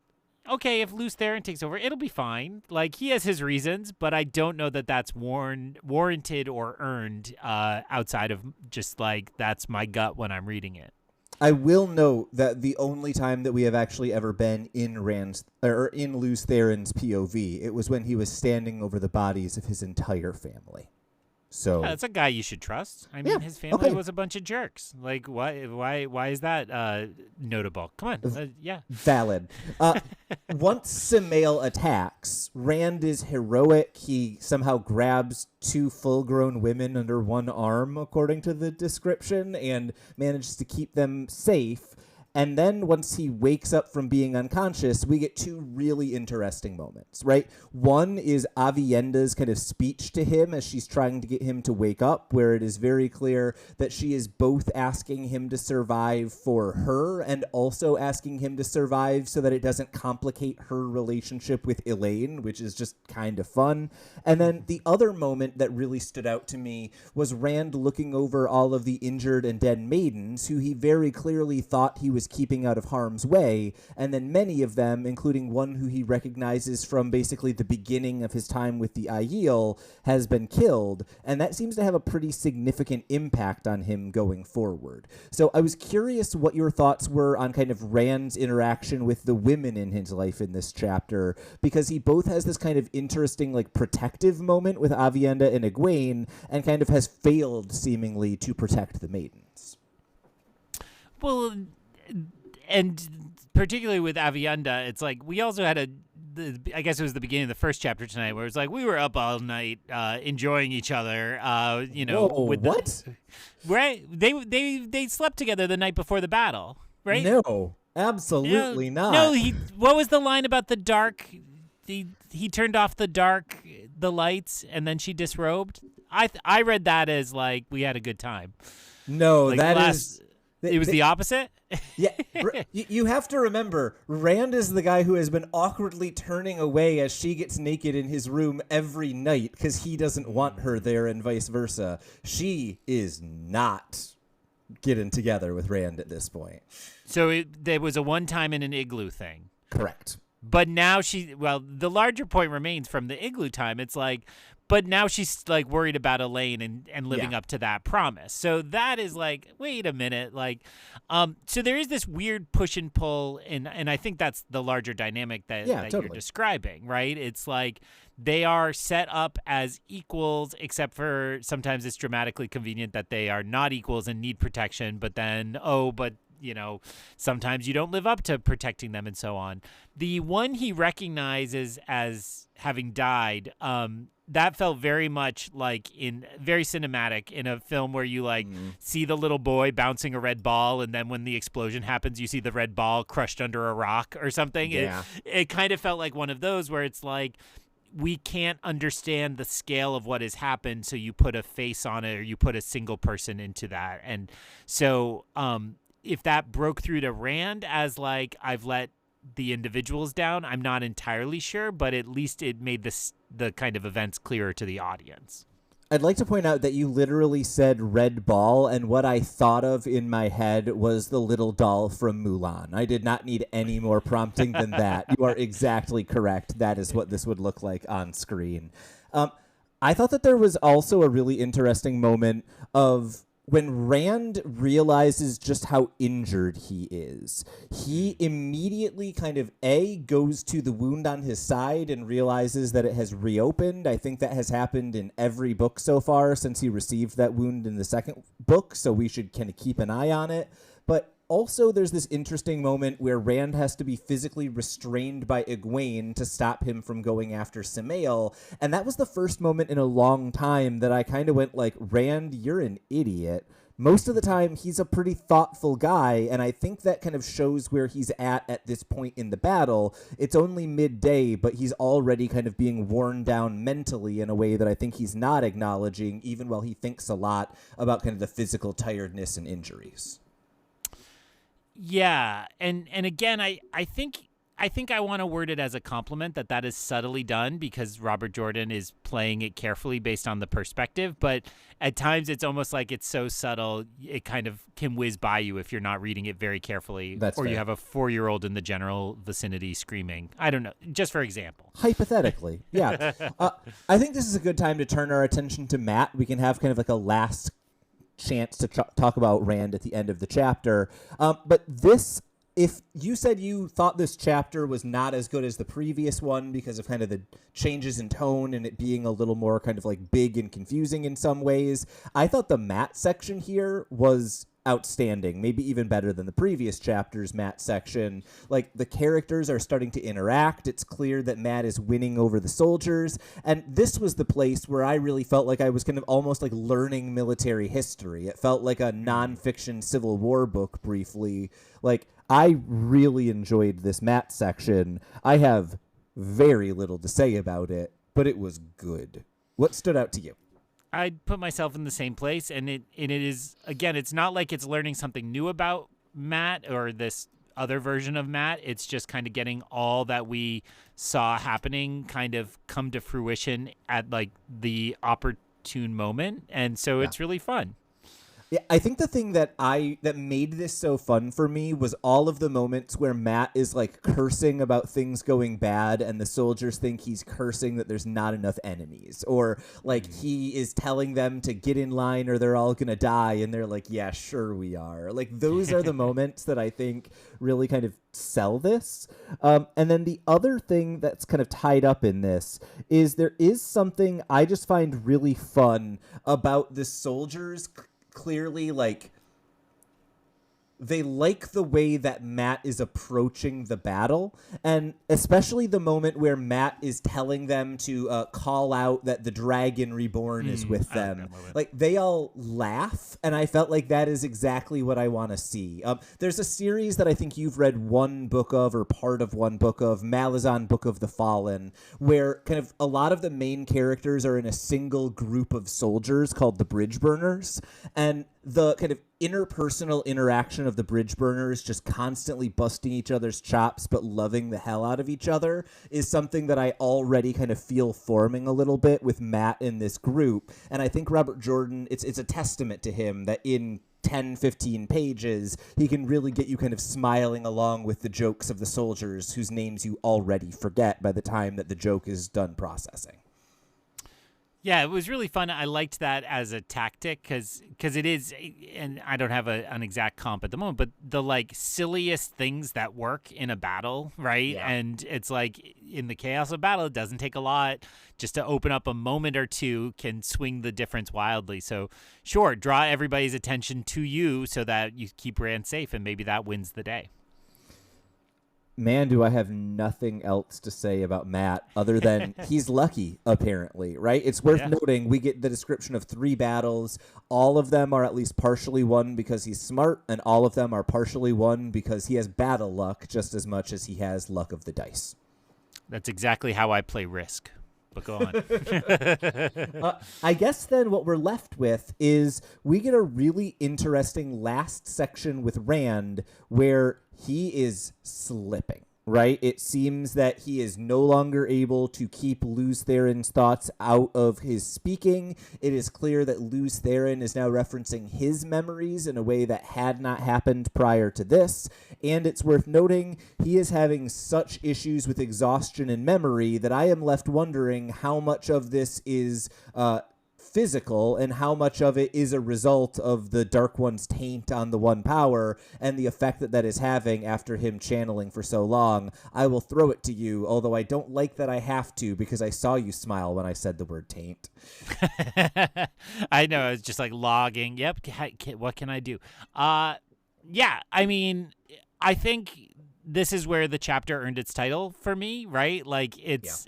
okay, if Luz Theron takes over, it'll be fine. Like, he has his reasons, but I don't know that that's warranted or earned outside of just like, that's my gut when I'm reading it.
I will note that the only time that we have actually ever been in Luz Theron's POV, it was when he was standing over the bodies of his entire family. So
that's a guy you should trust. I mean, his family was a bunch of jerks. Like, why is that notable? Come on, yeah,
valid. Once Samael attacks, Rand is heroic. He somehow grabs 2 full-grown women under one arm, according to the description, and manages to keep them safe. And then once he wakes up from being unconscious, we get 2 really interesting moments, right? One is Avienda's kind of speech to him as she's trying to get him to wake up, where it is very clear that she is both asking him to survive for her and also asking him to survive so that it doesn't complicate her relationship with Elaine, which is just kind of fun. And then the other moment that really stood out to me was Rand looking over all of the injured and dead maidens who he very clearly thought he was keeping out of harm's way, and then many of them, including one who he recognizes from basically the beginning of his time with the Aiel, has been killed, and that seems to have a pretty significant impact on him going forward. So I was curious what your thoughts were on kind of Rand's interaction with the women in his life in this chapter, because he both has this kind of interesting, like, protective moment with Avienda and Egwene, and kind of has failed, seemingly, to protect the maidens.
Well, and particularly with Avienda, it's like we also had I guess it was the beginning of the first chapter tonight, where it's like we were up all night enjoying each other.
Whoa,
with
what?
Right? They slept together the night before the battle, right?
No, absolutely not.
No, what was the line about the dark? He turned off the lights, and then she disrobed. I read that as like we had a good time.
No,
like it was the opposite?
Yeah, you have to remember, Rand is the guy who has been awkwardly turning away as she gets naked in his room every night because he doesn't want her there and vice versa. She is not getting together with Rand at this point.
So there was a one-time in an igloo thing.
Correct.
But now the larger point remains from the igloo time. It's like, but now she's like worried about Elaine and living up to that promise. So that is like, wait a minute. Like, so there is this weird push and pull. And I think that's the larger dynamic that
totally.
you're describing, right? It's like they are set up as equals, except for sometimes it's dramatically convenient that they are not equals and need protection. But then, sometimes you don't live up to protecting them and so on. The one he recognizes as having died, that felt very much like very cinematic in a film where you see the little boy bouncing a red ball, and then when the explosion happens, you see the red ball crushed under a rock or something.
Yeah.
It kind of felt like one of those where it's like, we can't understand the scale of what has happened, so you put a face on it or you put a single person into that. And so if that broke through to Rand as like, I've let the individuals down, I'm not entirely sure, but at least it made the kind of events clearer to the audience.
I'd like to point out that you literally said red ball, and what I thought of in my head was the little doll from Mulan. I did not need any more prompting than that. You are exactly correct. That is what this would look like on screen. I thought that there was also a really interesting moment of when Rand realizes just how injured he is. He immediately kind of goes to the wound on his side and realizes that it has reopened. I think that has happened in every book so far since he received that wound in the second book, so we should kind of keep an eye on it. But also there's this interesting moment where Rand has to be physically restrained by Egwene to stop him from going after Samael. And that was the first moment in a long time that I kind of went like, Rand, you're an idiot. Most of the time, he's a pretty thoughtful guy, and I think that kind of shows where he's at this point in the battle. It's only midday, but he's already kind of being worn down mentally in a way that I think he's not acknowledging, even while he thinks a lot about kind of the physical tiredness and injuries.
Yeah, and again, I think I want to word it as a compliment that is subtly done because Robert Jordan is playing it carefully based on the perspective. But at times it's almost like it's so subtle, it kind of can whiz by you if you're not reading it very carefully.
That's
or
fair.
You have a 4-year-old in the general vicinity screaming. I don't know, just for example.
Hypothetically, yeah. I think this is a good time to turn our attention to Matt. We can have kind of like a last chance to talk about Rand at the end of the chapter. But this... If you said you thought this chapter was not as good as the previous one because of kind of the changes in tone and it being a little more kind of like big and confusing in some ways, I thought the Matt section here was outstanding, maybe even better than the previous chapter's Matt section. Like, the characters are starting to interact. It's clear that Matt is winning over the soldiers. And this was the place where I really felt like I was kind of almost like learning military history. It felt like a nonfiction Civil War book briefly. Like, I really enjoyed this Matt section. I have very little to say about it, but it was good. What stood out to you?
I'd put myself in the same place, and it is, again, it's not like it's learning something new about Matt or this other version of Matt. It's just kind of getting all that we saw happening kind of come to fruition at like the opportune moment, and so it's really fun.
Yeah, I think the thing that made this so fun for me was all of the moments where Matt is like cursing about things going bad and the soldiers think he's cursing that there's not enough enemies, or like he is telling them to get in line or they're all gonna die and they're like, yeah, sure we are. Like, those are the moments that I think really kind of sell this. And then the other thing that's kind of tied up in this is there is something I just find really fun about the soldiers clearly, like, they like the way that Matt is approaching the battle, and especially the moment where Matt is telling them to call out that the Dragon Reborn is with them. Like, they all laugh, and I felt like that is exactly what I want to see. There's a series that I think you've read one book of, or part of one book of, Malazan Book of the Fallen, where kind of a lot of the main characters are in a single group of soldiers called the Bridge Burners, and the kind of interpersonal interaction of the bridge burners just constantly busting each other's chops but loving the hell out of each other is something that I already kind of feel forming a little bit with Matt in this group. And I think Robert Jordan, it's a testament to him that in 10, 15 pages, he can really get you kind of smiling along with the jokes of the soldiers whose names you already forget by the time that the joke is done processing.
Yeah, it was really fun. I liked that as a tactic because it is, and I don't have an exact comp at the moment, but the like silliest things that work in a battle, right?
Yeah.
And it's like in the chaos of battle, it doesn't take a lot. Just to open up a moment or two can swing the difference wildly. So sure, draw everybody's attention to you so that you keep Rand safe, and maybe that wins the day.
Man, do I have nothing else to say about Matt other than he's lucky, apparently, right? It's worth noting we get the description of 3 battles. All of them are at least partially won because he's smart, and all of them are partially won because he has battle luck just as much as he has luck of the dice.
That's exactly how I play Risk. But go on.
I guess then what we're left with is we get a really interesting last section with Rand where he is slipping, right? It seems that he is no longer able to keep Lews Therin's thoughts out of his speaking. It is clear that Lews Therin is now referencing his memories in a way that had not happened prior to this. And it's worth noting he is having such issues with exhaustion and memory that I am left wondering how much of this is physical and how much of it is a result of the Dark One's taint on the One Power and the effect that is having after him channeling for so long. I will throw it to you, although I don't like that I have to because I saw you smile when I said the word taint.
I know, it's just like logging. Yep, what can I do? Yeah, I mean, I think this is where the chapter earned its title for me, right? Like it's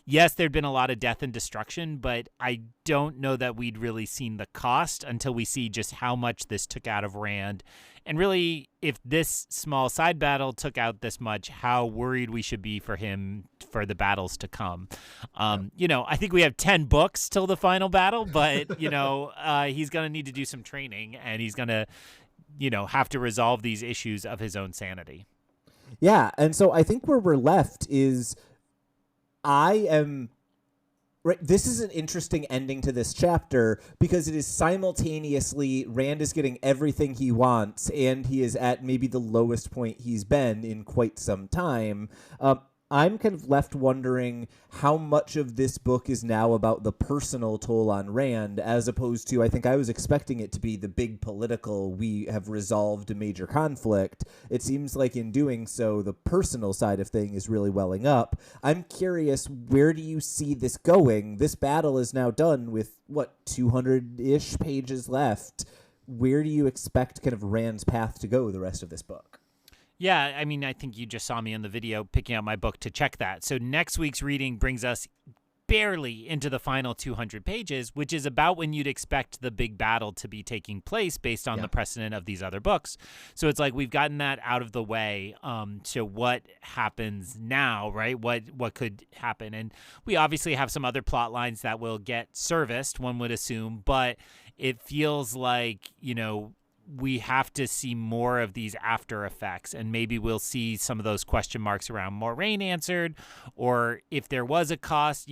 yes, there'd been a lot of death and destruction, but I don't know that we'd really seen the cost until we see just how much this took out of Rand. And really, if this small side battle took out this much, how worried we should be for him for the battles to come. I think we have 10 books till the final battle, but, he's going to need to do some training, and he's going to, have to resolve these issues of his own sanity.
Yeah, and so I think where we're left is right, this is an interesting ending to this chapter because it is simultaneously Rand is getting everything he wants and he is at maybe the lowest point he's been in quite some time. I'm kind of left wondering how much of this book is now about the personal toll on Rand as opposed to, I think I was expecting it to be the big political, we have resolved a major conflict. It seems like in doing so, the personal side of thing is really welling up. I'm curious, where do you see this going? This battle is now done with, 200-ish pages left. Where do you expect kind of Rand's path to go the rest of this book?
Yeah, I mean, I think you just saw me in the video picking out my book to check that. So next week's reading brings us barely into the final 200 pages, which is about when you'd expect the big battle to be taking place based on the precedent of these other books. So it's like we've gotten that out of the way to what happens now, right? What could happen. And we obviously have some other plot lines that will get serviced, one would assume, but it feels like, we have to see more of these after effects, and maybe we'll see some of those question marks around Moraine answered, or if there was a cost,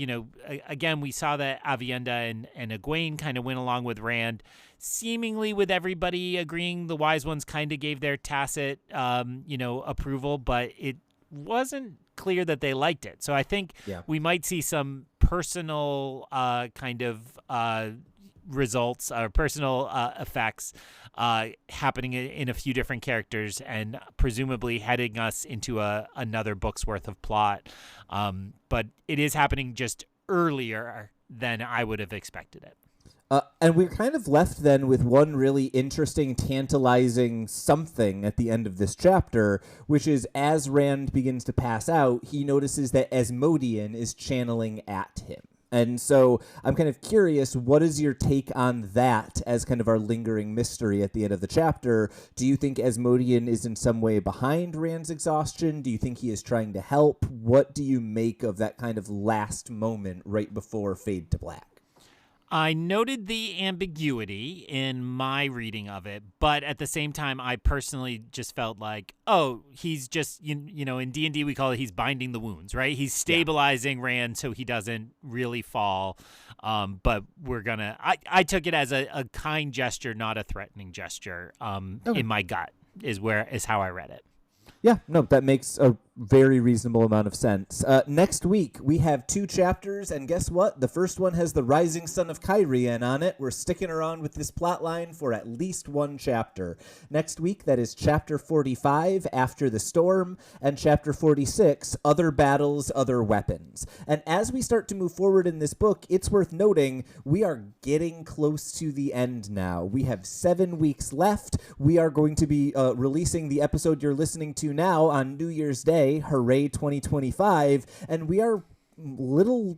again, we saw that Aviendha and Egwene kind of went along with Rand, seemingly with everybody agreeing. The Wise Ones kind of gave their tacit, approval, but it wasn't clear that they liked it. So I think we might see some personal results or personal effects happening in a few different characters and presumably heading us into another book's worth of plot. But it is happening just earlier than I would have expected it.
And we're kind of left then with one really interesting, tantalizing something at the end of this chapter, which is as Rand begins to pass out, he notices that Asmodean is channeling at him. And so I'm kind of curious, what is your take on that as kind of our lingering mystery at the end of the chapter? Do you think Asmodean is in some way behind Rand's exhaustion? Do you think he is trying to help? What do you make of that kind of last moment right before fade to black?
I noted the ambiguity in my reading of it, but at the same time, I personally just felt like, he's just, in D&D we call it he's binding the wounds, right? He's stabilizing Rand so he doesn't really fall. But we're going to, I took it as a kind gesture, not a threatening gesture in my gut is how I read it.
Yeah, no, that makes a very reasonable amount of sense. Next week, we have 2 chapters, and guess what? The first one has the rising sun of Kyrian on it. We're sticking around with this plot line for at least 1 chapter. Next week, that is chapter 45, After the Storm, and chapter 46, Other Battles, Other Weapons. And as we start to move forward in this book, it's worth noting we are getting close to the end now. We have 7 weeks left. We are going to be releasing the episode you're listening to now on New Year's Day. Hooray 2025, and we are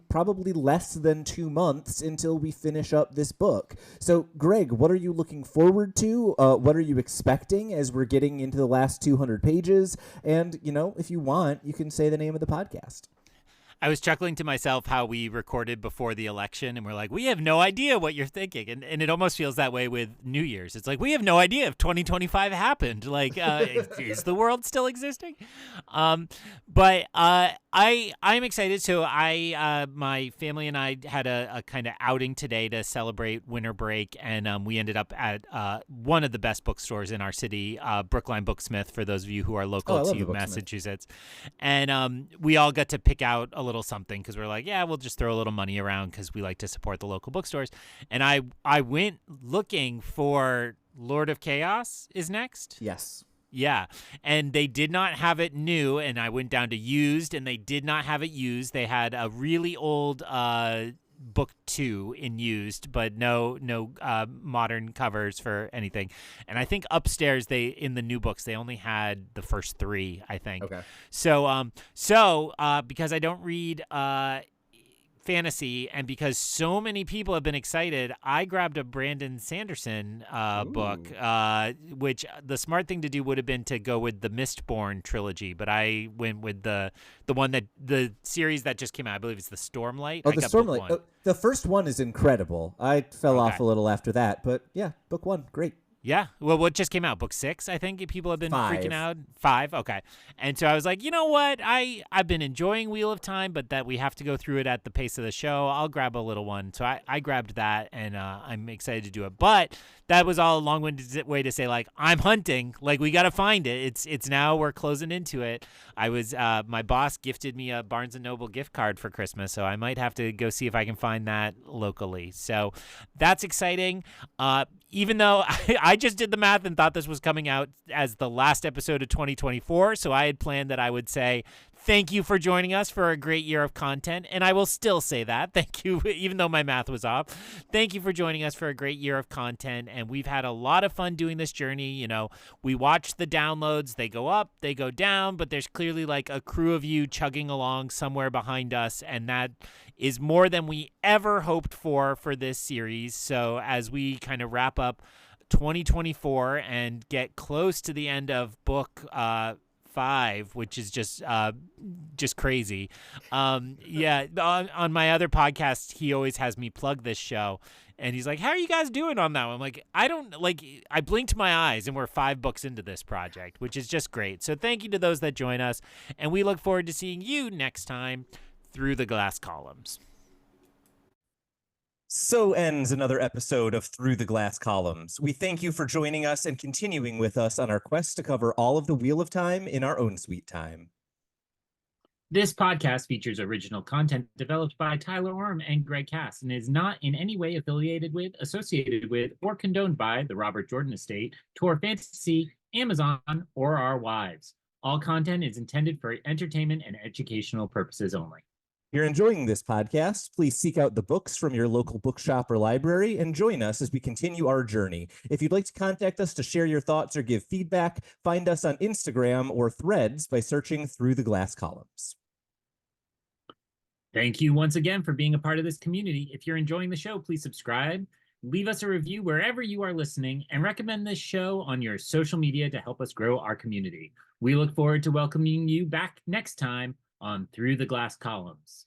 probably less than 2 months until we finish up this book. So, Greg, what are you looking forward to? What are you expecting as we're getting into the last 200 pages? And, if you want, you can say the name of the podcast.
I was chuckling to myself how we recorded before the election, and we're like, we have no idea what you're thinking. And it almost feels that way with New Year's. It's like, we have no idea if 2025 happened. Like, is the world still existing? But I'm excited. So my family and I had a kind of outing today to celebrate winter break, and we ended up at one of the best bookstores in our city, Brookline Booksmith, for those of you who are local to Massachusetts. And we all got to pick out a little something because we're like, we'll just throw a little money around because we like to support the local bookstores. And I went looking for Lord of Chaos is next.
Yes.
Yeah, and they did not have it new, and I went down to used, and they did not have it used. They had a really old book 2 in used, but no modern covers for anything. And I think upstairs in the new books they only had the first 3, I think.
Okay.
So because I don't read fantasy, and because so many people have been excited, I grabbed a Brandon Sanderson book, which the smart thing to do would have been to go with the Mistborn trilogy, but I went with the one that the series that just came out. I believe it's the Stormlight.
Oh, the Stormlight. The first one is incredible. I fell off a little after that, but yeah, book 1, great.
Yeah. Well, what just came out? Book 6, I think people have been
5.
freaking out. 5. Okay. And so I was like, you know what? I've been enjoying Wheel of Time, but that we have to go through it at the pace of the show. I'll grab a little one. So I grabbed that, and I'm excited to do it. But that was all a long-winded way to say, like, I'm hunting. Like, we got to find it. It's now, we're closing into it. I was, my boss gifted me a Barnes & Noble gift card for Christmas, so I might have to go see if I can find that locally. So that's exciting. Even though I just did the math and thought this was coming out as the last episode of 2024, so I had planned that I would say, thank you for joining us for a great year of content, and I will still say that. Thank you, even though my math was off. Thank you for joining us for a great year of content, and we've had a lot of fun doing this journey. You know, we watch the downloads. They go up, they go down, but there's clearly like a crew of you chugging along somewhere behind us, and that is more than we ever hoped for this series. So as we kind of wrap up 2024 and get close to the end of book 5, which is just crazy. Yeah, on my other podcast, he always has me plug this show, and he's like, "How are you guys doing on that one?" I'm like, I blinked my eyes, and we're 5 books into this project, which is just great. So thank you to those that join us, and we look forward to seeing you next time through the glass columns.
So ends another episode of Through the Glass Columns. We thank you for joining us and continuing with us on our quest to cover all of the Wheel of Time in our own sweet time.
This podcast features original content developed by Tylor and Greg Cass and is not in any way affiliated with, associated with, or condoned by the Robert Jordan Estate, Tor Fantasy, Amazon, or our wives. All content is intended for entertainment and educational purposes only.
If you're enjoying this podcast, please seek out the books from your local bookshop or library and join us as we continue our journey. If you'd like to contact us to share your thoughts or give feedback, find us on Instagram or Threads by searching Through the Glass Columns.
Thank you once again for being a part of this community. If you're enjoying the show, please subscribe, leave us a review wherever you are listening, and recommend this show on your social media to help us grow our community. We look forward to welcoming you back next time on Through the Glass Columns.